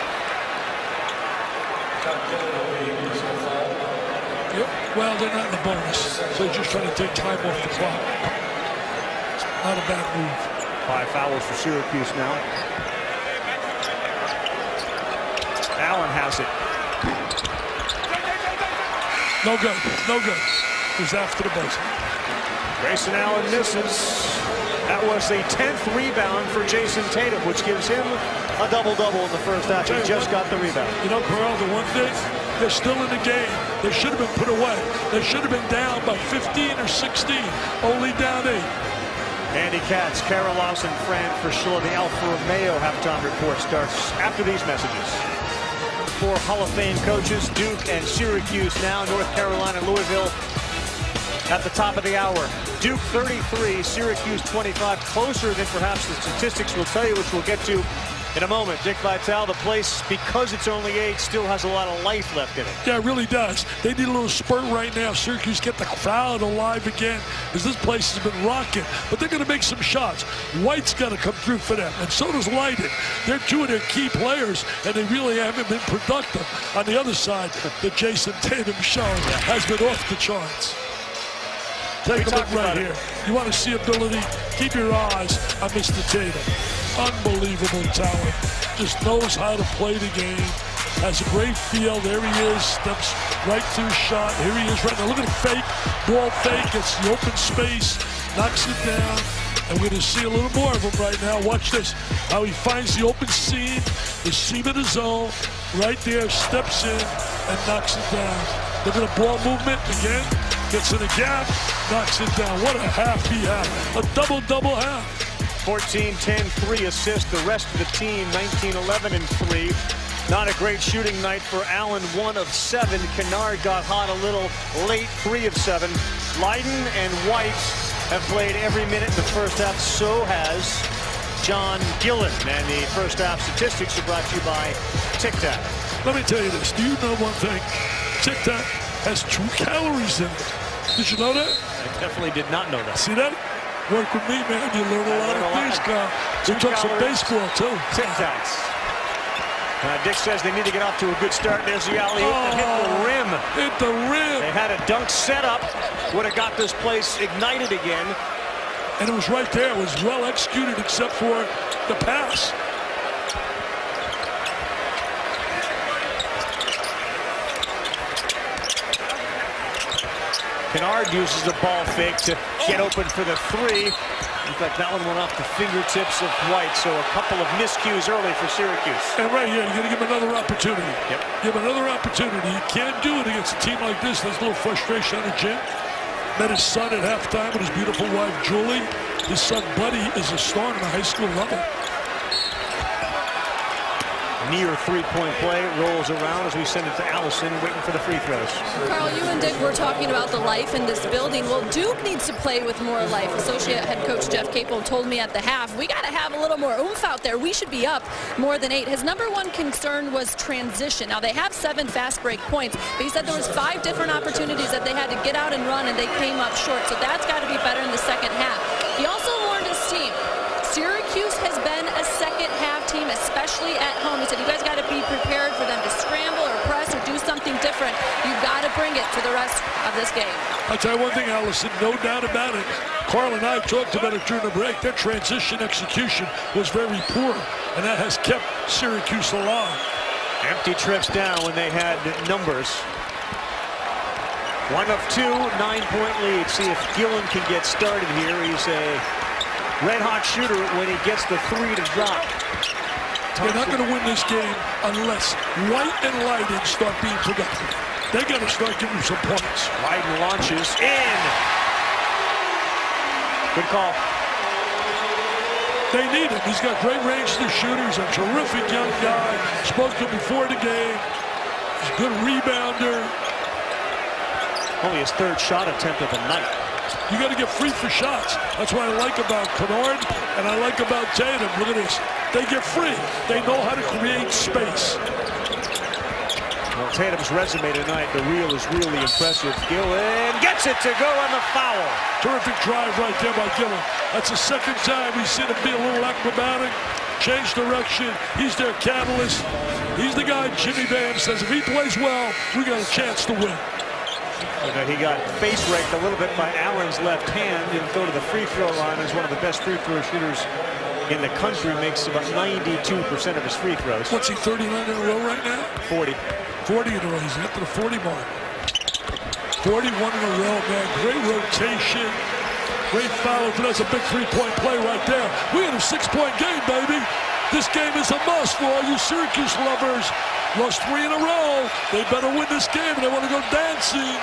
Yep. Well, they're not in the bonus, so they're just trying to take time off the clock. Not a bad move. 5 fouls for Syracuse now. Allen has it. No good. No good. He's after the buzzer. Grayson Allen misses. That was a 10th rebound for Jason Tatum, which gives him a double-double in the first half. He just got the rebound. You know, Corral, the one thing, they're still in the game. They should have been put away. They should have been down by 15 or 16, only down 8. Andy Katz, Kara Lawson, Fran Fraschilla. The Alfa Romeo halftime report starts after these messages. 4 Hall of Fame coaches, Duke and Syracuse now, North Carolina, Louisville at the top of the hour. Duke 33, Syracuse 25, closer than perhaps the statistics will tell you, which we'll get to In a moment, Dick Vitale, the place, because it's only 8, still has a lot of life left in it. Yeah, it really does. They need a little spurt right now. Syracuse get the crowd alive again, because this place has been rocking. But they're going to make some shots. White's got to come through for them, and so does Leiden. They're two of their key players, and they really haven't been productive. On the other side, the Jason Tatum show has been off the charts. Take a look right here. You want to see ability? Keep your eyes on Mr. Tatum. Unbelievable talent. Just knows how to play the game. Has a great feel. There he is. Steps right to his shot. Here he is right now. Look at the fake. Ball fake. Gets the open space. Knocks it down. And we're going to see a little more of him right now. Watch this. How he finds the open seam. The seam of the zone. Right there. Steps in and knocks it down. Look at the ball movement again. Gets in the gap. Knocks it down. What a half he had. A double-double half. 14, 10, 3 assists. The rest of the team, 19, 11, and 3. Not a great shooting night for Allen, 1 of 7. Kennard got hot a little late, 3 of 7. Leiden and White have played every minute in the first half. So has John Gillen. And the first half statistics are brought to you by Tic Tac. Let me tell you this. Do you know one thing? Tic Tac has 2 calories in it. Did you know that? I definitely did not know that. See that? Work with me, man. You learn a lot of things, Carl. We took some baseball, too. Tic Tacs. Dick says they need to get off to a good start. There's the alley-oop that hit the rim. Hit the rim. They had a dunk set up. Would have got this place ignited again. And it was right there. It was well executed except for the pass. Kennard uses the ball fake to get open for the 3. In fact, that one went off the fingertips of White, so a couple of miscues early for Syracuse. And right here, you're going to give him another opportunity. Yep. Give him another opportunity. You can't do it against a team like this. There's a little frustration on the gym. Met his son at halftime with his beautiful wife, Julie. His son, Buddy, is a star on the high school level. Near 3-point play, rolls around as we send it to Allison, waiting for the free throws. Carl, you and Dick were talking about the life in this building. Well, Duke needs to play with more life. Associate head coach Jeff Capel told me at the half, we got to have a little more oomph out there. We should be up more than 8. His number 1 concern was transition. Now, they have 7 fast break points, but he said there was 5 different opportunities that they had to get out and run, and they came up short. So that's got to be better in the second half. He also warned his team. Syracuse has been a second-half team, especially at home. He said, you guys got to be prepared for them to scramble or press or do something different. You've got to bring it to the rest of this game. I'll tell you one thing, Allison, no doubt about it. Carl and I talked about it during the break. Their transition execution was very poor, and that has kept Syracuse alive. Empty trips down when they had numbers. 1 of 2, 9-point lead. See if Gillen can get started here. He's a red-hot shooter when he gets the 3 to drop. They're not going to win this game unless White and Leiden start being productive. They got to start giving some points. Leiden launches in. Good call. They need him. He's got great range to shoot. He's a terrific young guy. Spoke to him before the game. He's a good rebounder. Only his 3rd shot attempt of the night. You got to get free for shots. That's what I like about Kennard and I like about Tatum. Look at this. They get free. They know how to create space. Well, Tatum's resume tonight, the reel is really impressive. Gillen gets it to go on the foul. Terrific drive right there by Gillen. That's the 2nd time we've seen him be a little acrobatic, change direction. He's their catalyst. He's the guy Jimmy Bam says if he plays well, we got a chance to win. He got face raked a little bit by Allen's left hand. He'll go to the free throw line as one of the best free throw shooters in the country. Makes about 92% of his free throws. What's he, 39 in a row right now? 40. 40 in a row. He's up to the 40 mark. 41 in a row, man. Great rotation. Great foul. That's a big 3-point play right there. We got a 6-point game, baby. This game is a must for all you Syracuse lovers. Lost 3 in a row. They better win this game and they want to go dancing.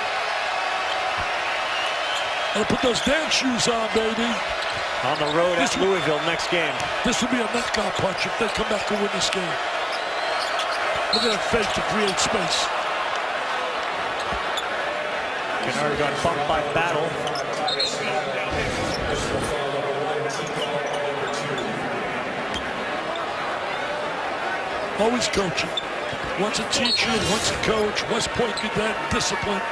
And put those dance shoes on, baby. On the road at Louisville next game. This would be a knockout punch if they come back and win this game. Look at that fake to create space. Kennard got bumped by Battle. always coaching. One's a teacher, one's a coach. West Point cadet, discipline.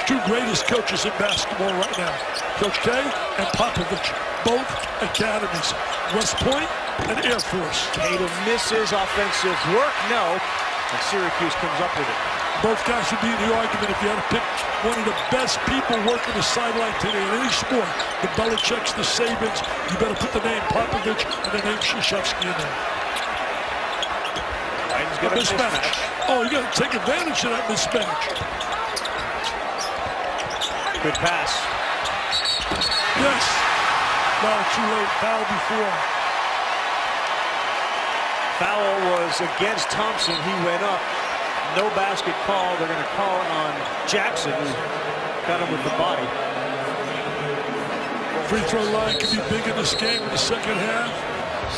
Two greatest coaches in basketball right now. Coach K and Popovich, both academies. West Point and Air Force. Tatum misses offensive work, no. And Syracuse comes up with it. Both guys would be in the argument if you had to pick one of the best people working the sideline today in any sport. The Belichicks, the Sabins, you better put the name Popovich and the name Krzyzewski in there. Biden's got a mismatch. Oh, you got to take advantage of that mismatch. Good pass. Yes. No, too late. Foul before. Foul was against Thompson. He went up. No basket call. They're going to call it on Jackson, who got him with the body. Free throw line can be big in this game in the second half.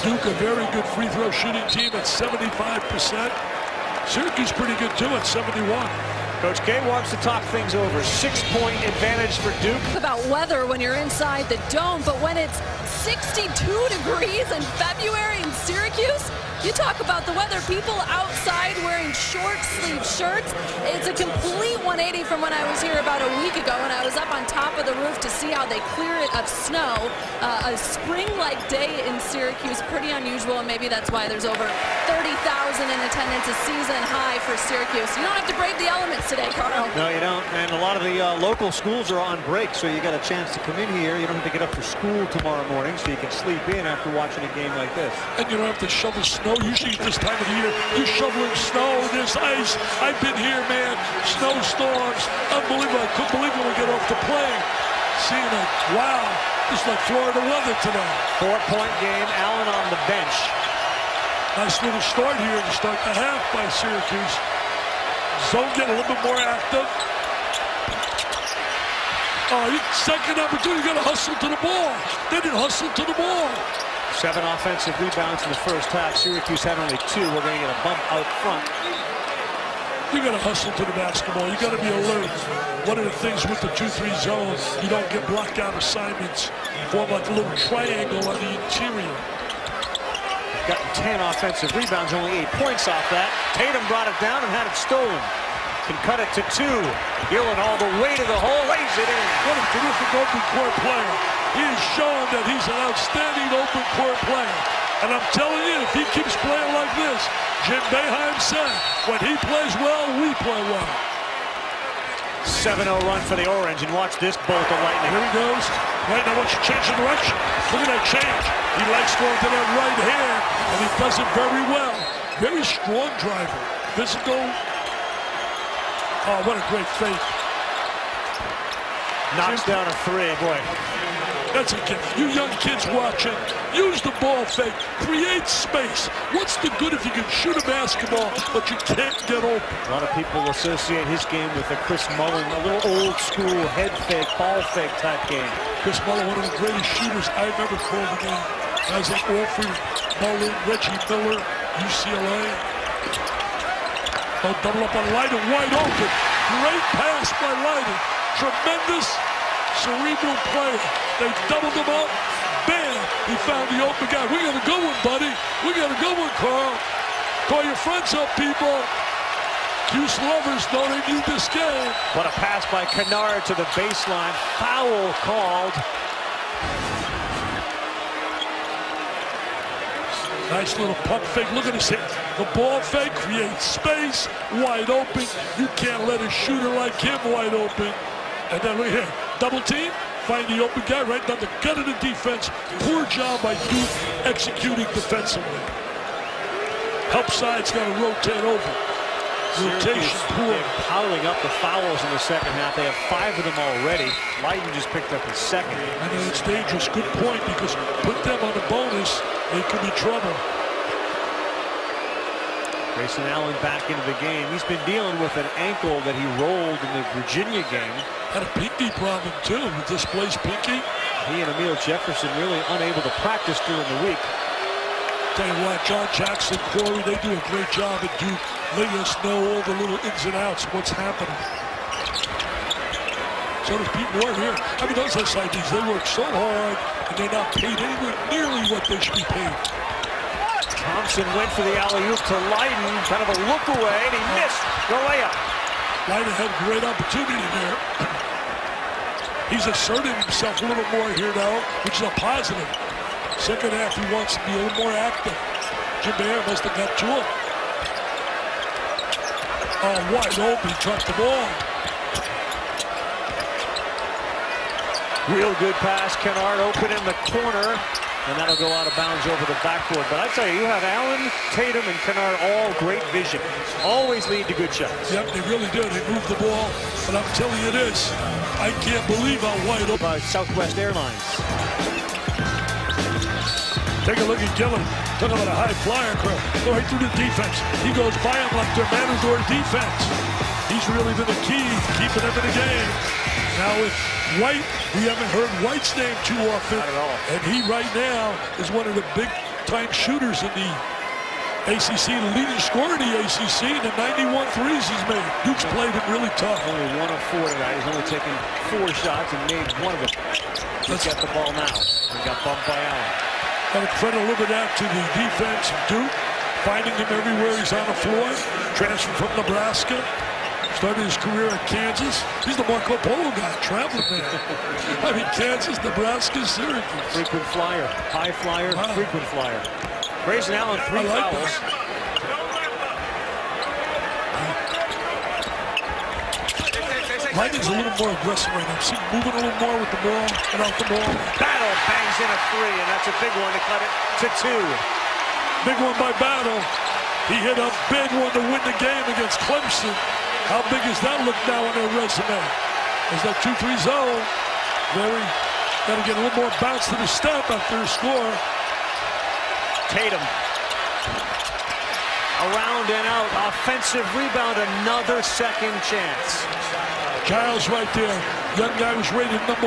Duke, a very good free throw shooting team at 75%. Syracuse pretty good too at 71. Coach K wants to talk things over. 6-point advantage for Duke. About weather when you're inside the dome, but when it's 62 degrees in February in Syracuse, you talk about the weather. People outside wearing short sleeve shirts. It's a complete 180 from when I was here about a week ago when I was up on top of the roof to see how they clear it of snow. A spring-like day in Syracuse, pretty unusual, and maybe that's why there's over 30,000 in attendance, a season high for Syracuse. You don't have to brave the elements today, Carl. No, you don't. And a lot of the local schools are on break, so you got a chance to come in here. You don't have to get up for school tomorrow morning, so you can sleep in after watching a game like this. And you don't have to shovel snow. Usually at this time of the year, you're shoveling snow, there's ice. I've been here, man. Snowstorms. Unbelievable. I couldn't believe when we get off the plane. Seeing it, wow. It's like Florida weather today. 4-point game. Allen on the bench. Nice little start here to start the half by Syracuse. Zone get a little bit more active. Oh, second opportunity, you got to hustle to the ball. They didn't hustle to the ball. 7 offensive rebounds in the first half. Syracuse had only 2. We're going to get a bump out front. You got to hustle to the basketball. You got to be alert. One of the things with the 2-3 zone, you don't get blocked out assignments. Form like a little triangle on the interior. Gotten 10 offensive rebounds, only 8 points off that. Tatum brought it down and had it stolen. Can cut it to 2. Gillen all the way to the hole, lays it in. What a terrific open court player. He has shown that he's an outstanding open court player. And I'm telling you, if he keeps playing like this, Jim Boeheim said, when he plays well, we play well. 7-0 run for the Orange, and watch this bolt of lightning. Here he goes. Right now, wants to change the direction. Look at that change. He likes going to that right hand, and he does it very well. Very strong driver. Physical. Oh, what a great fake. Knocks down a 3, boy. That's a gift. You young kids watching, use the ball fake. Create space. What's the good if you can shoot a basketball, but you can't get open? A lot of people associate his game with a Chris Mullin, a little old school head fake, ball fake type game. Chris Mullin, one of the greatest shooters I've ever called the game. Guys like Alfred, Mullin, Reggie Miller, UCLA. Oh, double up on Leiden, wide open. Great pass by Leiden. Tremendous cerebral player. They doubled him up. Bam! He found the open guy. We got a good one, buddy. We got a good one, Carl. Call your friends up, people. Cuse lovers know they need this game. What a pass by Kennard to the baseline. Foul called. Nice little pump fake. Look at his hit. The ball fake creates space. Wide open. You can't let a shooter like him wide open. And then right here, double team. Find the open guy right down the gut of the defense. Poor job by Duke executing defensively. Help side's got to rotate over. Rotation poor. Piling up the fouls in the second half. They have 5 of them already. Leiden just picked up his second. And then it's dangerous. Good point, because put them on the bonus, they could be trouble. Grayson Allen back into the game. He's been dealing with an ankle that he rolled in the Virginia game. Had a pinky problem too, with displaced pinky. He and Emil Jefferson really unable to practice during the week. Tell you what, John Jackson, Corey, they do a great job at Duke, letting us know all the little ins and outs, what's happening. So does Pete Ward here. I mean, those SIDs, they work so hard, and they're not paid anywhere nearly what they should be paid. Thompson went for the alley-oop to Leiden. Kind of a look away, and he missed the layup. Leiden had a great opportunity there. He's asserting himself a little more here now, which is a positive. Second half, he wants to be a little more active. Jim Bear must have got to him. Oh, wide open, dropped the ball. Real good pass. Kennard open in the corner, and that'll go out of bounds over the backboard. But I tell you, you have Allen, Tatum, and Kennard all great vision. Always lead to good shots. Yep, they really do. They move the ball. But I'm telling you this, I can't believe how wide open. By Southwest Airlines. Take a look at Gillen. Talk about a high flyer, go right through the defense. He goes by him like their Matador defense. He's really been the key, keeping them in the game. Now with White, we haven't heard White's name too often. Not at all. And he right now is one of the big-time shooters in the ACC, the leading scorer in the ACC, and the 91 threes he's made. Duke's played him really tough. Only 1 of 4 tonight. He's only taken 4 shots and made 1 of them. Let's get the ball now. He got bumped by Allen. Got to credit a little bit out to the defense of Duke, finding him everywhere he's on the floor. Transferred from Nebraska. Started his career at Kansas. He's the Marco Polo guy, traveling man. I mean, Kansas, Nebraska, Syracuse. Frequent flyer, high flyer, wow. Frequent flyer. Grayson Allen, 3 fouls. Leiden's a little more aggressive right now. See, moving a little more with the ball and out the ball. Battle bangs in a 3, and that's a big one to cut it to 2. Big one by Battle. He hit a big one to win the game against Clemson. How big does that look now on their resume? Is that 2-3 zone? Got to get a little more bounce to the step after the score. Tatum. Around and out. Offensive rebound. Another second chance. Giles right there. Young guy was rated #1.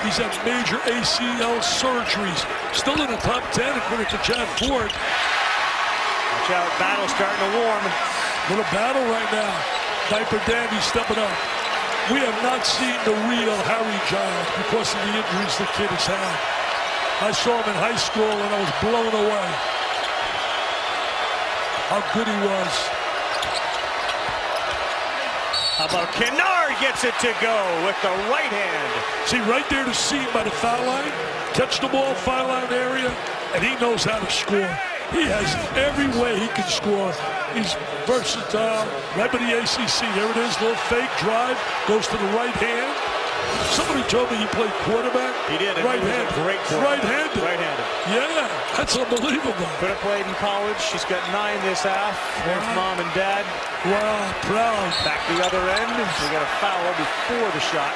He's had major ACL surgeries. Still in the top 10 according to Chad Ford. Watch out. Battle starting to warm. Little battle right now. Diaper Dandy stepping up. We have not seen the real Harry Giles because of the injuries the kid has had. I saw him in high school and I was blown away. How good he was. How about Kennard gets it to go with the right hand. See, right there to see him by the foul line, catch the ball, foul line area, and he knows how to score. He has every way he can score. He's versatile, right by the ACC. There it is, little fake drive, goes to the right hand. Somebody told me he played quarterback. He did. Right-handed. Great quarterback. Right-handed. Right-handed. Yeah, that's unbelievable. Could have played in college. She's got 9 this half. There's mom and dad. Wow, proud. Back the other end. We got a foul before the shot.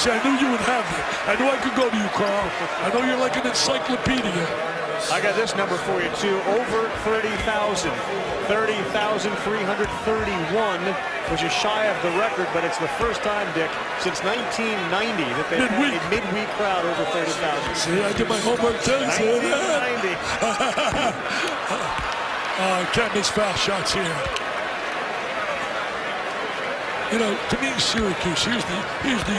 See, I knew you would have it. I knew I could go to you, Carl. I know you're like an encyclopedia. I got this number for you, too. Over 30,000. 30,331, which is shy of the record, but it's the first time, Dick, since 1990 that they've had a midweek crowd over 30,000. See, I did my homework too. 1990. Can't miss foul shots here. You know, to me, Syracuse, here's the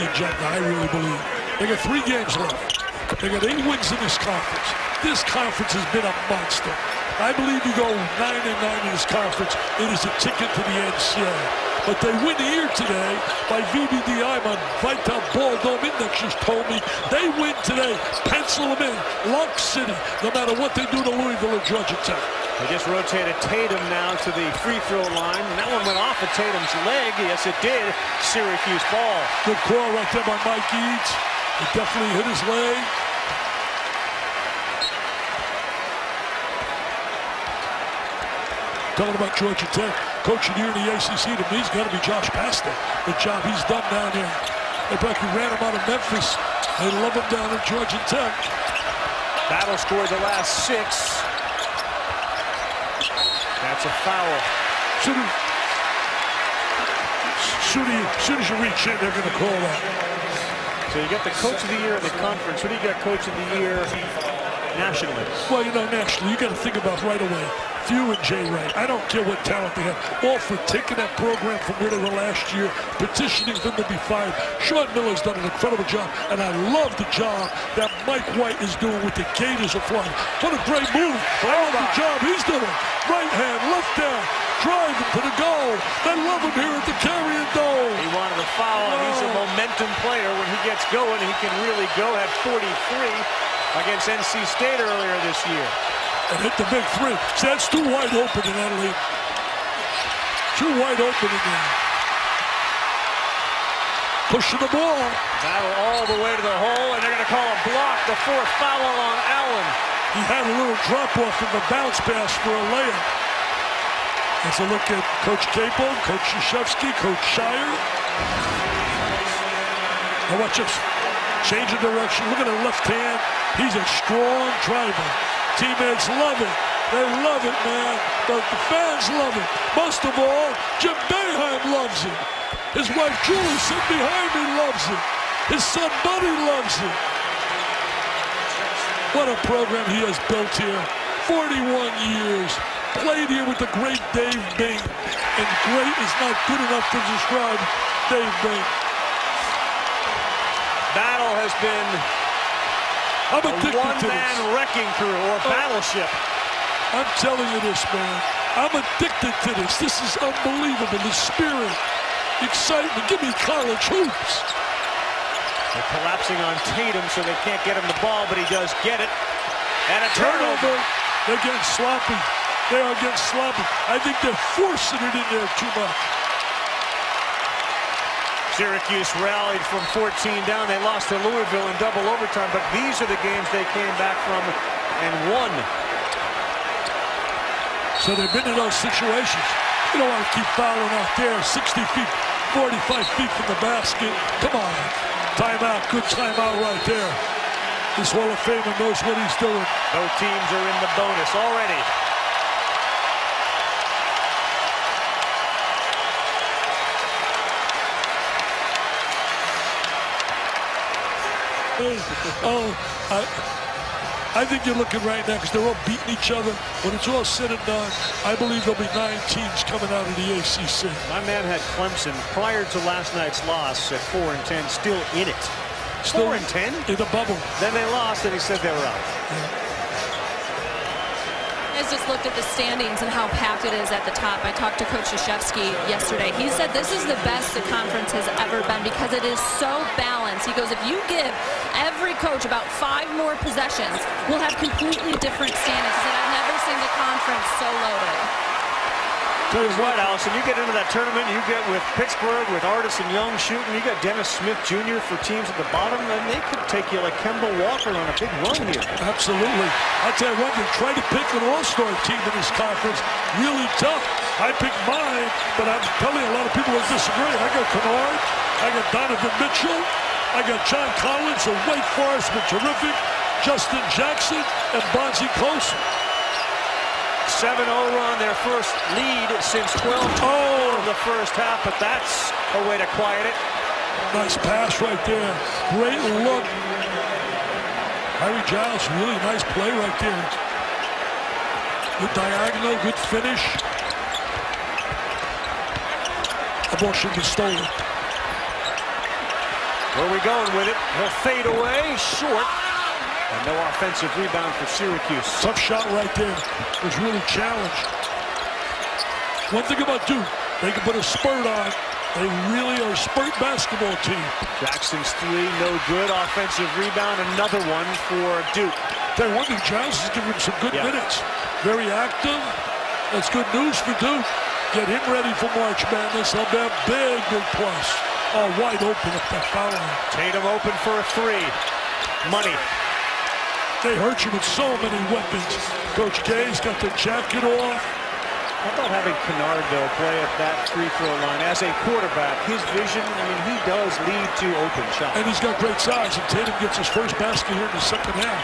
agenda, I really believe. They got 3 games left. They got 8 wins in this conference. This conference has been a monster. I believe you go 9-9 in this conference, it is a ticket to the NCAA. But they win here today by VBDI. My Vital Ball Dome Index just told me they win today. Pencil them in. Lock City, no matter what they do to Louisville or Georgia Tech. They just rotated Tatum now to the free throw line. And that one went off of Tatum's leg. Yes, it did. Syracuse ball. Good call right there by Mike Eads. It definitely hit his leg. Talking about Georgia Tech, coach of the year in the ACC, to me, it's got to be Josh Pasta. The job he's done down there. They practically ran him out of Memphis. They love him down at Georgia Tech. Battle scored the last 6. That's a foul. Soon as you reach in, they're going to call that. So you got the coach of the year in the conference. Who do you got coach of the year nationally? Well, you know, nationally, you got to think about right away. Few and Jay Wright. I don't care what talent they have. All for taking that program from where they were last year, petitioning them to be fired. Sean Miller's done an incredible job, and I love the job that Mike White is doing with the Gators of Florida. What a great move. I love the job he's doing. Right hand, left down, driving to the goal. They love him here at the Carrier Dome. He wanted to foul, and he's a momentum player. When he gets going, he can really go. Had 43 against NC State earlier this year. And hit the big three. See, that's too wide open in that league. Too wide open in there. Pushing the ball. Battle all the way to the hole, and they're going to call a block. The fourth foul on Allen. He had a little drop-off in the bounce pass for a layup. Let's look at Coach Capo, Coach Krzyzewski, Coach Shire. Now watch this. Change of direction. Look at the left hand. He's a strong driver. Teammates love it. They love it, man. But the fans love it. Most of all, Jim Boeheim loves it. His wife Julie sitting behind me loves it. His son Buddy loves it. What a program he has built here. 41 years. Played here with the great Dave Bing. And great is not good enough to describe Dave Bing. Battle has been I'm addicted to this. One-man wrecking crew or battleship. I'm telling you this, man. I'm addicted to this. This is unbelievable. The spirit, excitement. Give me college hoops. They're collapsing on Tatum so they can't get him the ball, but he does get it. And a turnover. They're getting sloppy. They are getting sloppy. I think they're forcing it in there too much. Syracuse rallied from 14 down. They lost to Louisville in double overtime, but these are the games they came back from and won. So they've been in those situations. You don't want to keep fouling out there, 60 feet, 45 feet from the basket. Come on. Timeout, good timeout right there. This Hall of Famer knows what he's doing. Both teams are in the bonus already. I think you're looking right now because they're all beating each other. When it's all said and done, I believe there'll be 9 teams coming out of the ACC. My man had Clemson prior to last night's loss at 4-10, still in it. Still 4-10? In the bubble. Then they lost and he said they were out. Yeah. I just looked at the standings and how packed it is at the top. I talked to Coach Krzyzewski yesterday. He said this is the best the conference has ever been because it is so balanced. He goes, if you give every coach about 5 more possessions, we'll have completely different standings. He said, I've never seen the conference so loaded. Tell you what, Allison, you get into that tournament, you get with Pittsburgh, with Artis and Young shooting, you got Dennis Smith Jr. for teams at the bottom, and they could take you like Kemba Walker on a big run here. Absolutely. I'll tell you what, they try to pick an all-star team in this conference. Really tough. I picked mine, but I'm telling you, a lot of people will disagree. I got Kennard, I got Donovan Mitchell, I got John Collins of Wake Forest, been terrific, Justin Jackson, and Bonzi Colson. 7-0 run, their first lead since 12 of the first half, but that's a way to quiet it. Nice pass right there. Great look. Harry Giles, really nice play right there. Good diagonal, good finish. The ball should be stolen. Where are we going with it? He'll fade away, short. And no offensive rebound for Syracuse. Tough shot right there. Was really challenged. One thing about Duke, they can put a spurt on. They really are a spurt basketball team. Jackson's 3, no good. Offensive rebound, another one for Duke. Tell you one thing, Giles is giving him some good minutes. Very active. That's good news for Duke. Get him ready for March Madness. They'll be a big, big plus. Oh, wide open at that foul line. Tatum open for a 3. Money. They hurt you with so many weapons. Coach K's got the jacket off. How about having Kennard, though, play at that free-throw line? As a quarterback, his vision, I mean, he does lead to open shots. And he's got great size, and Tatum gets his first basket here in the second half.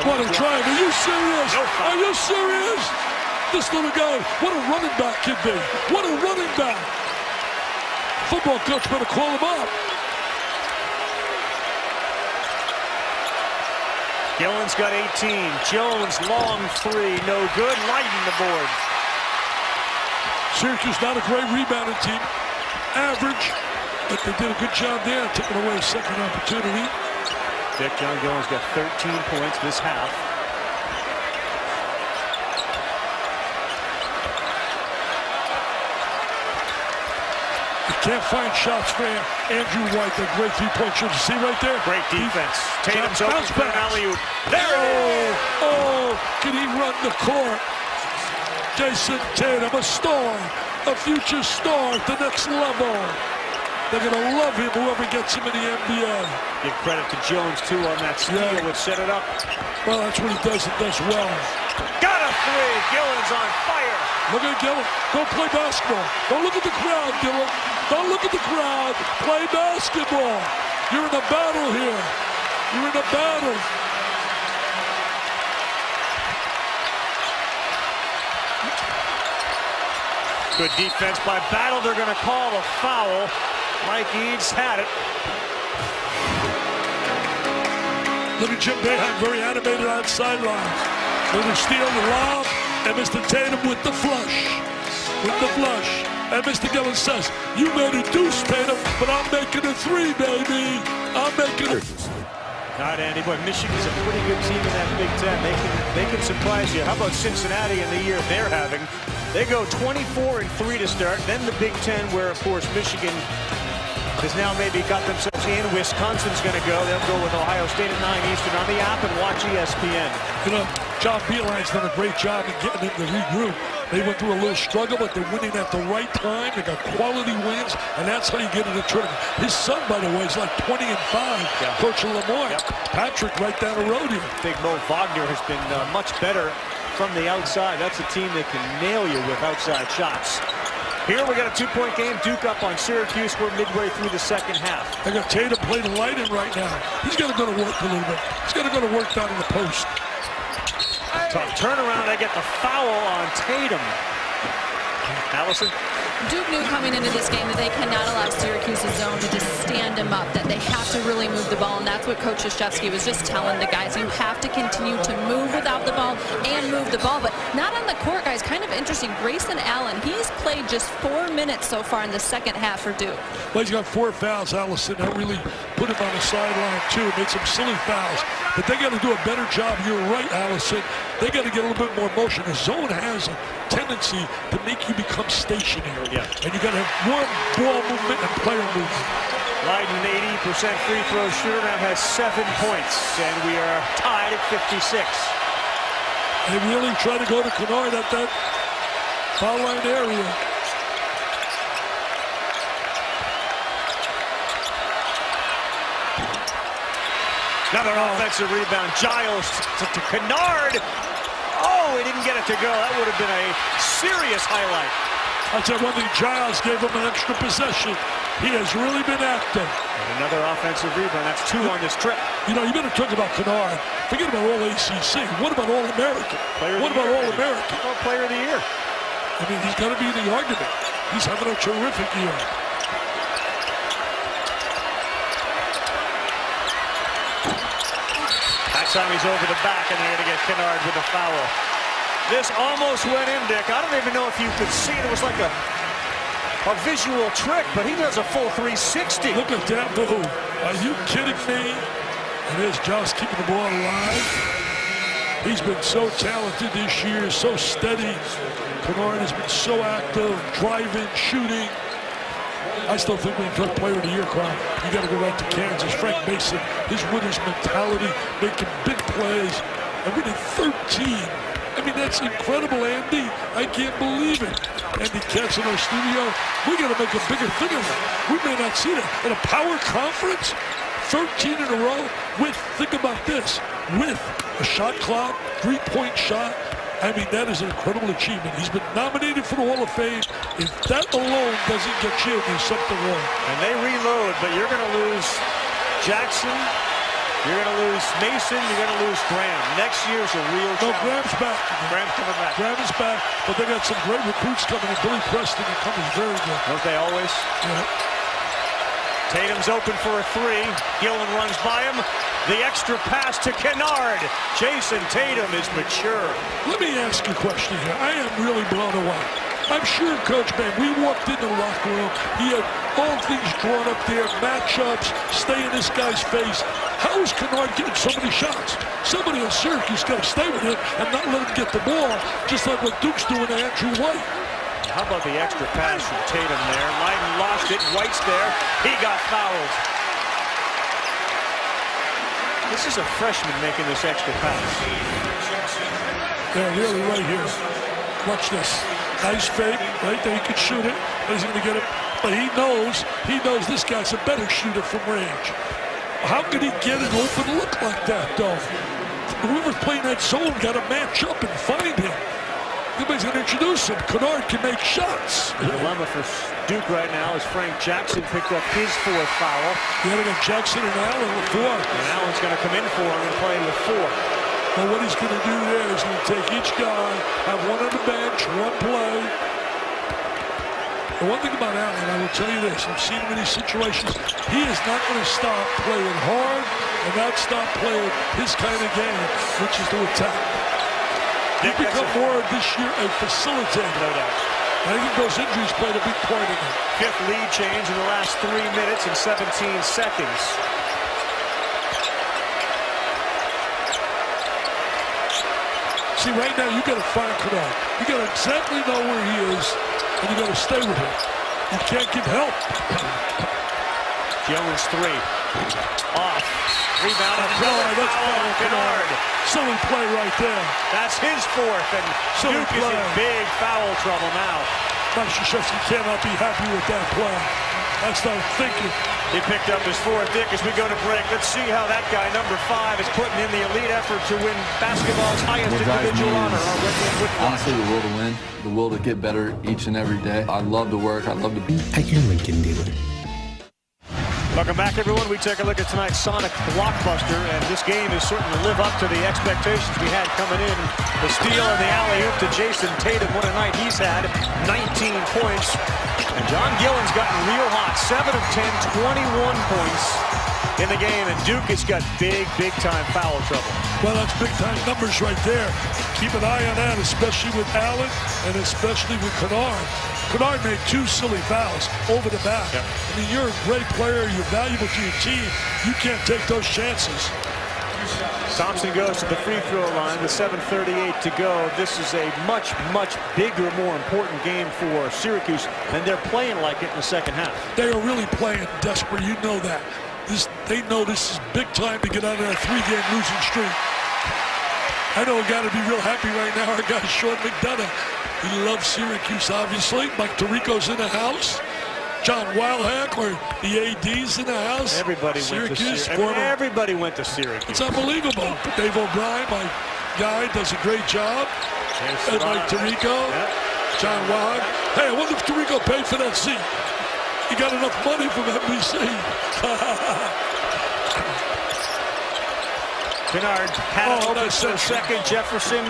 What a drive. Are you serious? Are you serious? This little guy, what a running back could be. What a running back. Football coach better call him up. Gillen's got 18. Jones, long three, no good. Lighten the board. Syracuse not a great rebounding team. Average, but they did a good job there, taking away a second opportunity. John Gillen's got 13 points this half. Can't find shots for Andrew White. That great three-point shooter. See right there? Great defense. Tatum's open for an alley-oop. There it is! Oh, can he run the court? Jason Tatum, a star, a future star at the next level. They're going to love him, whoever gets him in the NBA. Give credit to Jones, too, on that steal, which set it up. Well, that's what he does and does well. Got a three. Gillen's on fire. Look at Gillen. Go play basketball. Don't look at the crowd, Gillen. Don't look at the crowd. Play basketball. You're in a battle here. You're in a battle. Good defense by Battle. They're going to call a foul. Mike Eads had it. Look at Jim Boeheim, very animated on sideline. Little steal, the lob, and Mr. Tatum with the flush. With the flush. And Mr. Gillen says, you made a deuce, Tatum, but I'm making a three, baby. I'm making a... All right, Andy, boy, Michigan's a pretty good team in that Big Ten. They can surprise you. How about Cincinnati in the year they're having? They go 24-3 to start. Then the Big Ten, where, of course, Michigan has now maybe got themselves in. Wisconsin's going to go. They'll go with Ohio State at 9 Eastern on the app and watch ESPN. You know, John Beeline's done a great job in getting them to regroup. They went through a little struggle, but they're winning at the right time. They got quality wins, and that's how you get in the tournament. His son, by the way, is like 20-5. Yeah. Coach Lamar. Yep. Patrick right down the road here. Big Mo Wagner has been much better from the outside. That's a team that can nail you with outside shots. Here we got a two-point game. Duke up on Syracuse. We're midway through the second half. They got Tatum playing light in right now. He's got to go to work a little bit. He's got to go to work down in the post. Tough turnaround. They get the foul on Tatum. Allison? Duke knew coming into this game that they cannot allow Syracuse's zone to just stand him up, that they have to really move the ball, and that's what Coach Krzyzewski was just telling the guys. You have to continue to move without the ball and move the ball, but not on the court, guys. Kind of interesting. Grayson Allen, he's played just 4 minutes so far in the second half for Duke. Well, he's got 4 fouls, Allison. That really put him on the sideline, too. Made some silly fouls. But they got to do a better job. You're right, Allison. They got to get a little bit more motion. The zone has a tendency to make you become stationary. Yeah. And you got to have one ball movement and player movement. Leiden, 80% free throw shooter, now has 7 points, and we are tied at 56. They really try to go to Kennard at that foul line area. Another offensive rebound. Giles to Kennard. Oh, he didn't get it to go. That would have been a serious highlight. I'll tell you one thing, Giles gave him an extra possession. He has really been active. And another offensive rebound. That's 2 on this trip. You know, you better talk about Kennard. Forget about All-ACC. What about All-American? What about All-American? Well, Player of the Year. I mean, he's got to be in the argument. He's having a terrific year. That time he's over the back, and they're going to get Kennard with a foul. This almost went in, Dick. I don't even know if you could see it. It was like a visual trick, but he does a full 360. Look at that move. Are you kidding me? And there's Giles keeping the ball alive. He's been so talented this year, so steady. Kennard has been so active, driving, shooting. I still think when you talk Player of the Year, Crown, you got to go right to Kansas. Frank Mason, his winner's mentality, making big plays, and we did 13. I mean, that's incredible, Andy. I can't believe it. Andy Katz in our studio, we got to make a bigger thing of it. We may not see that. In a power conference, 13 in a row with, think about this, with a shot clock, 3-point shot. I mean, that is an incredible achievement. He's been nominated for the Hall of Fame. If that alone doesn't get you, there's something wrong. And they reload, but you're going to lose Jackson. You're going to lose Mason. You're going to lose Graham. Next year's a real challenge. No, Graham's back. Graham's coming back. Graham is back, but they got some great recruits coming in. Billy Preston and coming very good. Don't they always? Yeah. Tatum's open for a 3. Gillen runs by him. The extra pass to Kennard. Jason Tatum is mature. Let me ask you a question here. I am really blown away. I'm sure, Coach, man, we walked in the locker room. He had all things drawn up there, matchups, stay in this guy's face. How is Kennard getting so many shots? Somebody in Syracuse got to stay with him and not let him get the ball, just like what Duke's doing to Andrew White. How about the extra pass from Tatum there? Lyden lost it. White's there. He got fouled. This is a freshman making this extra pass. Yeah, really right here. Watch this. Nice fake, right there. He could shoot it, but he's going to get it. But he knows this guy's a better shooter from range. How could he get an open look like that, though? Whoever's playing that zone got to match up and find him. Nobody's going to introduce him. Kennard can make shots. The dilemma for Duke right now is Frank Jackson picked up his 4th foul. Yeah, they got Jackson and Allen with 4. And Allen's going to come in for him and play with 4. Well, what he's going to do there is going to take each guy, have one on the bench, one play. The one thing about Allen, I will tell you this, I've seen him in these situations, he is not going to stop playing hard and not stop playing his kind of game, which is to attack. He's become more this year a facilitator. No doubt. I think those injuries played a big part in it. 5th lead change in the last 3 minutes and 17 seconds. See, right now, you got to find Kennard. You got to exactly know where he is, and you got to stay with him. You can't give help. Jones 3. Off. Rebound. That's Kennard. Silly play right there. That's his 4th, and Duke is in big foul trouble now. Mike Krzyzewski cannot be happy with that play. That's not thinking. He picked up his 4th. Dick, as we go to break, let's see how that guy, number 5, is putting in the elite effort to win basketball's highest individual honor. Honestly, the will to win, the will to get better each and every day. I love to work. I love to be at your Lincoln dealer. Welcome back, everyone. We take a look at tonight's Sonic blockbuster, and this game is certain to live up to the expectations we had coming in. The steal and the alley-oop to Jason Tatum. What a night he's had. 19 points. And John Gillen's gotten real hot. 7 of 10, 21 points in the game. And Duke has got big-time foul trouble. Well, that's big-time numbers right there. Keep an eye on that, especially with Allen and especially with Kennard. Kennard made 2 silly fouls over the back. Yep. I mean, you're a great player. You're valuable to your team. You can't take those chances. Thompson goes to the free throw line with 7:38 to go. This is a much bigger, more important game for Syracuse, and they're playing like it in the second half. They are really playing desperate. You know that. They know this is big time to get out of that 3-game losing streak. I know a guy to be real happy right now. Our guy, Sean McDonough. He loves Syracuse, obviously. Mike Tirico's in the house. John Wildhack, or the AD's in the house. Everybody went to Syracuse. Everybody went to Syracuse. It's unbelievable. Dave O'Brien, my guy, does a great job. And Mike Tirico, John Wildhack. Hey, I wonder if Tirico paid for that seat. He got enough money from NBC. Kennard had it open for a second. Jefferson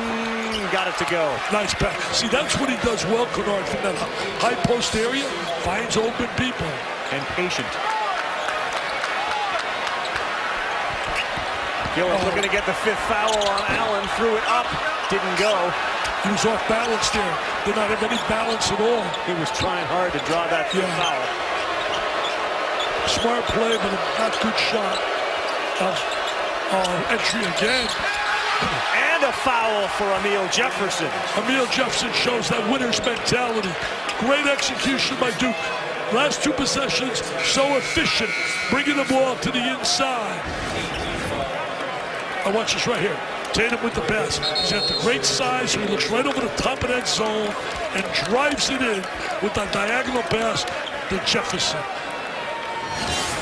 got it to go. Nice pass. See, that's what he does well, Kennard, from that high post area. Finds open people. And patient. Gillen looking to get the 5th foul on Allen. Threw it up. Didn't go. He was off balance there. Did not have any balance at all. He was trying hard to draw that 5th foul. Smart play, but a not good shot. Entry again. And a foul for Emil Jefferson. Emil Jefferson shows that winner's mentality. Great execution by Duke. Last 2 possessions, so efficient, bringing the ball to the inside. Now watch this right here. Tatum with the pass. He's got the great size, so he looks right over the top of that zone and drives it in with a diagonal pass to Jefferson.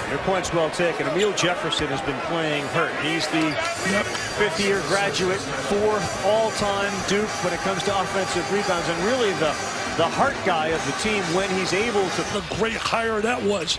Your point's well taken. Emil Jefferson has been playing hurt. He's the 5th-year graduate, 4th all-time Duke when it comes to offensive rebounds, and really the heart guy of the team when he's able to. The great hire that was.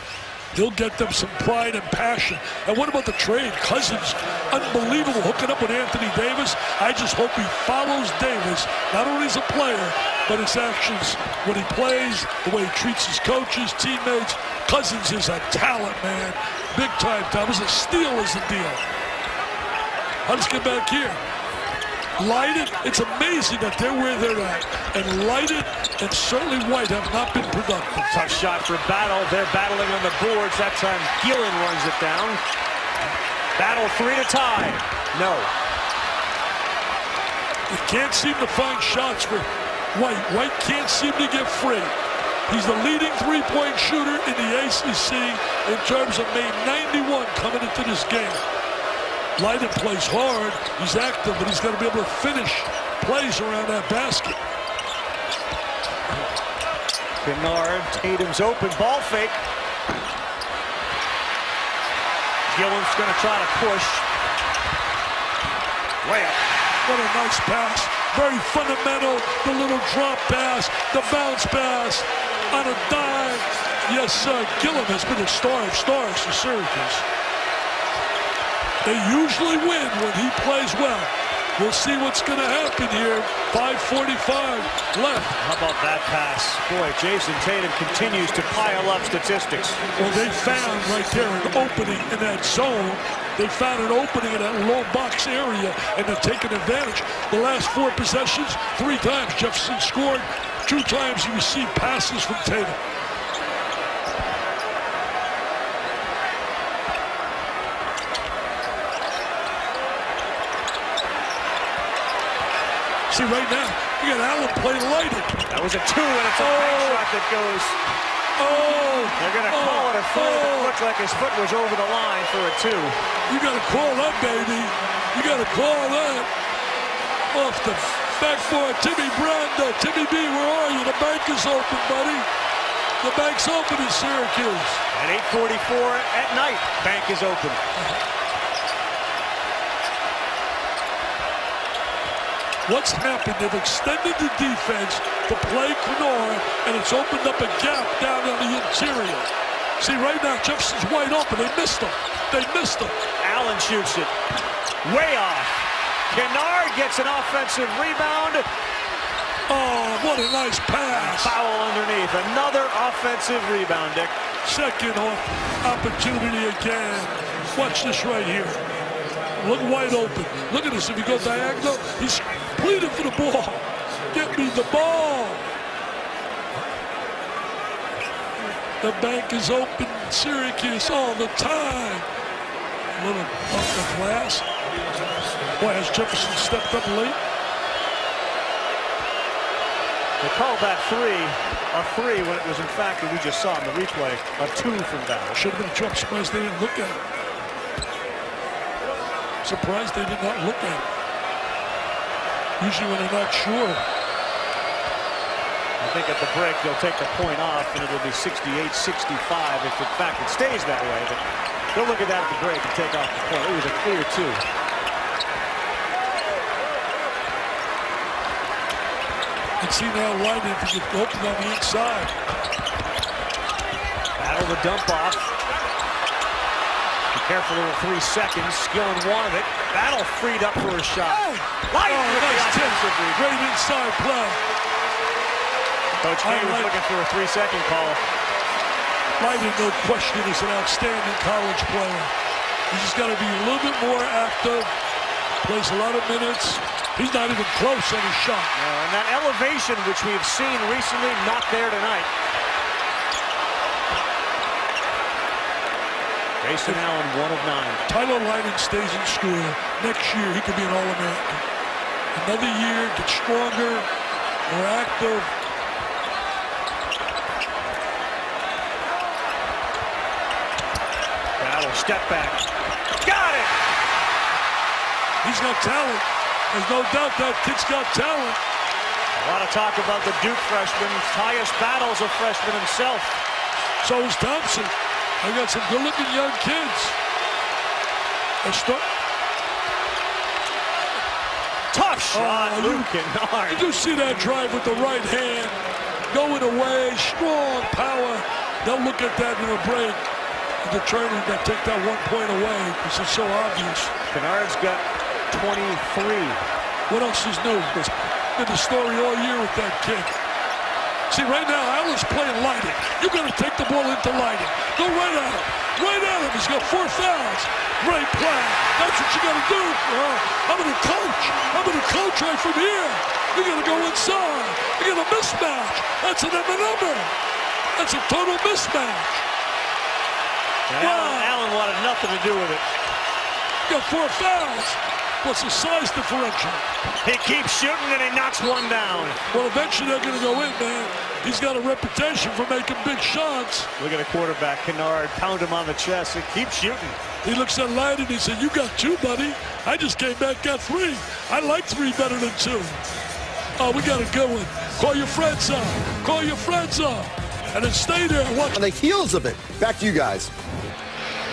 He'll get them some pride and passion. And what about the trade? Cousins, unbelievable, hooking up with Anthony Davis. I just hope he follows Davis, not only as a player, but his actions when he plays, the way he treats his coaches, teammates. Cousins is a talent, man. Big time. That was a steal as a deal. I'll just get back here. Lighted, it's amazing that they're where they're at. And Lighted and certainly White have not been productive. Tough shot for Battle. They're battling on the boards. That time Gillen runs it down. Battle 3 to tie. No. They can't seem to find shots for White. White can't seem to get free. He's the leading three-point shooter in the ACC in terms of made 91 coming into this game. Lighted plays hard, he's active, but he's got to be able to finish plays around that basket. Kennard, Tatum's open, ball fake. Gillen's going to try to push. Layup. What a nice pass. Very fundamental, the little drop pass, the bounce pass on a dime. Yes, sir, Gillen has been a star of stars for Syracuse. They usually win when he plays well. We'll see what's going to happen here. 5:45 left. How about that pass? Boy, Jason Tatum continues to pile up statistics. Well, they found right there an opening in that zone. They found an opening in that low box area, and they're taking advantage. The last 4 possessions, 3 times Jefferson scored. 2 times he received passes from Tatum. See, right now, you got Allen play Lighted. That was a 2, and it's a bank shot that goes. They're going to call it a foul. It looked like his foot was over the line for a 2. You got to call that, baby. You got to call that. Off the backboard, Timmy Brando. Timmy B, where are you? The bank is open, buddy. The bank's open in Syracuse. At 8:44 at night, bank is open. What's happened? They've extended the defense to play Kennard, and it's opened up a gap down on the interior. See, right now, Jefferson's wide open. They missed him. They missed him. Allen shoots it. Way off. Kennard gets an offensive rebound. Oh, what a nice pass. Foul underneath. Another offensive rebound, Dick. Second opportunity again. Watch this right here. Look wide open. Look at this. If you go diagonal, he's pleading for the ball. Get me the ball. The bank is open. Syracuse all the time. A little off the glass. Boy, has Jefferson stepped up late? They called that a three when it was in fact, we just saw in the replay, a 2 from Battle. Should have been a drop. Surprised they didn't look at it. Surprised they did not look at it. Usually when they're not sure. I think at the break they'll take the point off and it'll be 68-65 if in fact it stays that way. But they'll look at that at the break and take off the point. It was a clear 2. And see now Lighted if he gets open on the inside. Battle the dump off. Be careful over 3 seconds. Gillen wanted it. Battle freed up for a shot. Lighted with nice the offensive rebound. Great inside play. Coach K was looking for a 3-second call. Lighted, no question, is an outstanding college player. He's just got to be a little bit more active. Plays a lot of minutes. He's not even close on his shot. No, and that elevation, which we've seen recently, not there tonight. Grayson Allen, 1 of 9. Tyler Lighted stays in school. Next year, he could be an All-American. Another year, get stronger, more active. Battle, step back. Got it! He's got talent. There's no doubt that kid's got talent. A lot of talk about the Duke freshman. Tyus Battle's a freshman himself. So is Thompson. They got some good-looking young kids. Tough shot, Luke Kennard. You do see that drive with the right hand, going away, strong power. They'll look at that in a break and determine that take that 1 point away because it's so obvious. Kennard's got 23. What else is new? Been the story all year with that kid. See, right now, Allen's playing lighting. You got to take the ball into lighting. Go right at him. Right at him. He's got 4 fouls. Great play. That's what you got to do. I'm going to coach. I'm going to coach right from here. You got to go inside. You got a mismatch. That's an number. That's a total mismatch. Wow. Allen wanted nothing to do with it. You got 4 fouls. What's the size differential? He keeps shooting and he knocks one down. Well, eventually they're going to go in, man. He's got a reputation for making big shots. Look at a quarterback, Kennard, pound him on the chest and keep shooting. He looks at Light and he said, you got 2, buddy. I just came back, got 3. I like 3 better than 2. Oh, we got a good one. Call your friends up. Call your friends up. And then stay there and watch. On the heels of it. Back to you guys.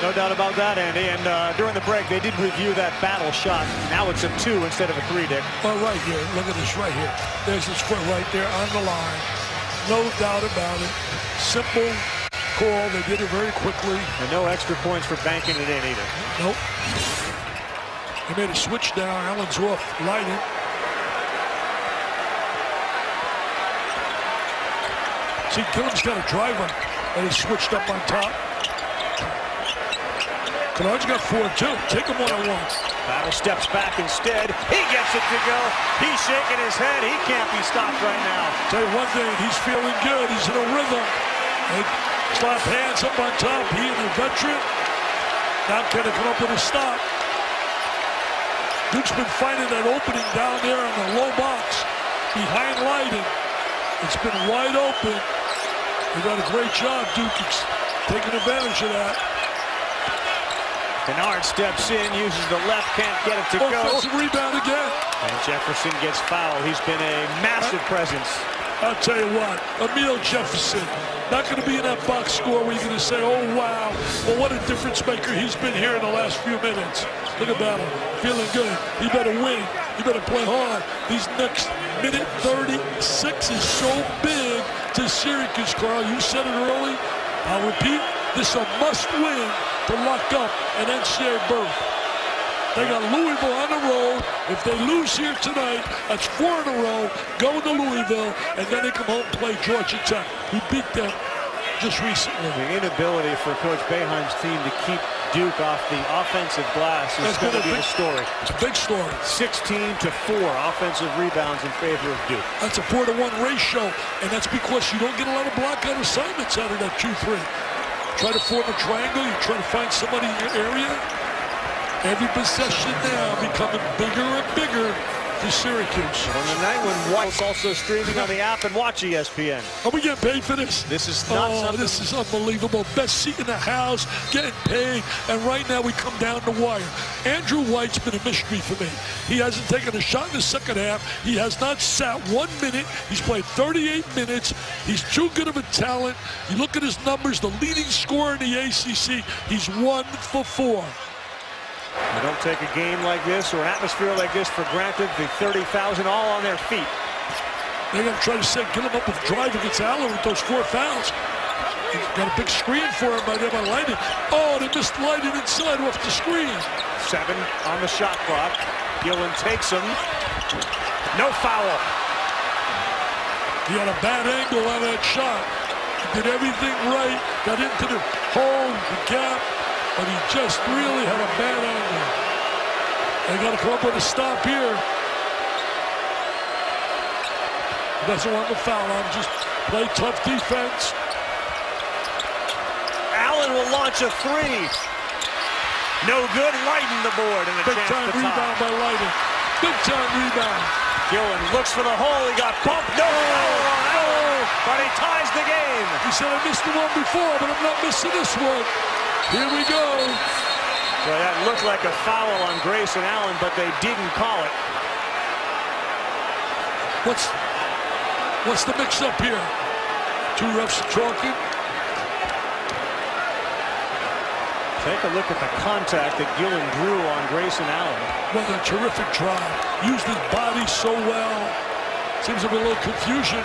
No doubt about that, Andy. And during the break, they did review that battle shot. Now it's a 2 instead of a 3, Dick. Oh, right here. Look at this right here. There's his foot right there on the line. No doubt about it. Simple call. They did it very quickly. And no extra points for banking it in either. Nope. They made a switch down. Allen's off. Lighting. See, Gillen's got a driver that is switched up on top. Kennard's got 4 too. Take him one-on-one. Battle steps back instead. He gets it to go. He's shaking his head. He can't be stopped right now. Tell you one thing, he's feeling good. He's in a rhythm. They slap hands up on top. He and the veteran. Now can they come up with a stop? Duke's been finding that opening down there in the low box behind Lighting. It's been wide open. They got a great job. Duke is taking advantage of that. Kennard steps in, uses the left, can't get it to go. Offensive rebound again. And Jefferson gets fouled. He's been a massive presence. I'll tell you what, Emil Jefferson, not going to be in that box score where you're going to say, oh, wow, well, what a difference maker he's been here in the last few minutes. Look at that, feeling good. He better win. He better play hard. These next minute 36 is so big to Syracuse, Carl. You said it early. I'll repeat, this is a must-win to lock up an NCAA berth. They got Louisville on the road. If they lose here tonight, that's 4 in a row, going to Louisville, and then they come home and play Georgia Tech, who beat them just recently. The inability for Coach Boeheim's team to keep Duke off the offensive glass is going to be the story. It's a big story. 16-4 offensive rebounds in favor of Duke. That's a 4-to-1 ratio, and that's because you don't get a lot of blockout assignments out of that 2-3. Try to form a triangle, you try to find somebody in your area. Every possession now becoming bigger and bigger to Syracuse. On the night when White's also streaming on the app and watch ESPN. Are we getting paid for this? This is not something. This is unbelievable. Best seat in the house, getting paid, and right now we come down the wire. Andrew White's been a mystery for me. He hasn't taken a shot in the second half. He has not sat 1 minute. He's played 38 minutes. He's too good of a talent. You look at his numbers, the leading scorer in the ACC, he's 1 for 4. You don't take a game like this or an atmosphere like this for granted. The 30,000 all on their feet. They're going to try to get him up with drive against Allen with those 4 fouls. He's got a big screen for him by Lighting. Oh, they missed Lighting inside off the screen. 7 on the shot clock. Gillen takes him. No foul. He had a bad angle on that shot. He did everything right. Got into the hole, the gap. But he just really had a bad angle. They got to come up with a stop here. He doesn't want the foul on, just play tough defense. Allen will launch a 3. No good, Lighting the board. And a big time rebound by Lighting. Big time rebound. Gillen looks for the hole, he got bumped. No foul on Allen, but he ties the game. He said, I missed the one before, but I'm not missing this one. Here we go. Well, that looked like a foul on Grayson Allen, but they didn't call it. What's the mix-up here? 2 refs talking. Take a look at the contact that Gillen drew on Grayson Allen. What a terrific drive. Used his body so well. Seems to be a little confusion.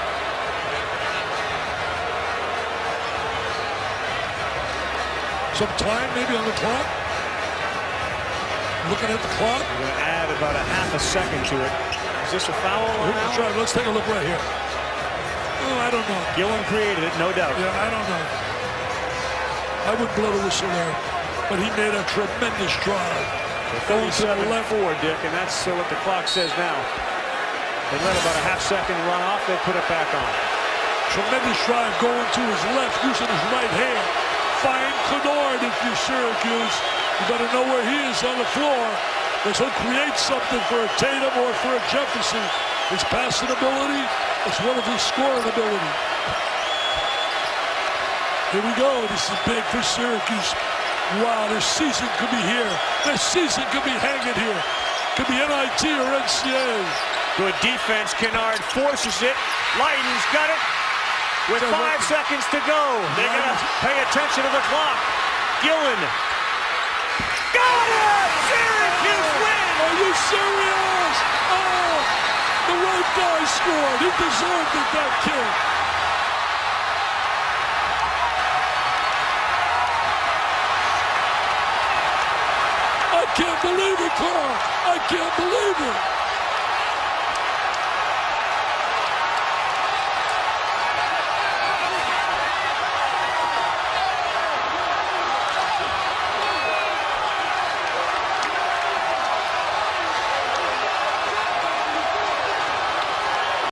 Some time maybe on the clock. Looking at the clock. We're going to add about a half a second to it. Is this a foul on Allen? Let's take a look right here. I don't know. Gillen created it, no doubt. Yeah, I don't know. I wouldn't blow the whistle there, but he made a tremendous drive. Going to the left. 37-4, Dick, and that's what the clock says now. They let about a half-second run off. They put it back on. Tremendous drive going to his left, using his right hand. Find Kennard if you're Syracuse. You better know where he is on the floor, because he'll create something for a Tatum or for a Jefferson. His passing ability is one of his scoring ability. Here we go. This is big for Syracuse. Wow, their season could be here. Their season could be hanging here. Could be NIT or NCAA. Good defense. Kennard forces it. Leighton's got it. With 5 seconds to go. They got to pay attention to the clock. Gillen. Got it! Syracuse wins! Are you serious? Oh, the right guy scored. He deserved it, that kid. I can't believe it, Carl. I can't believe it.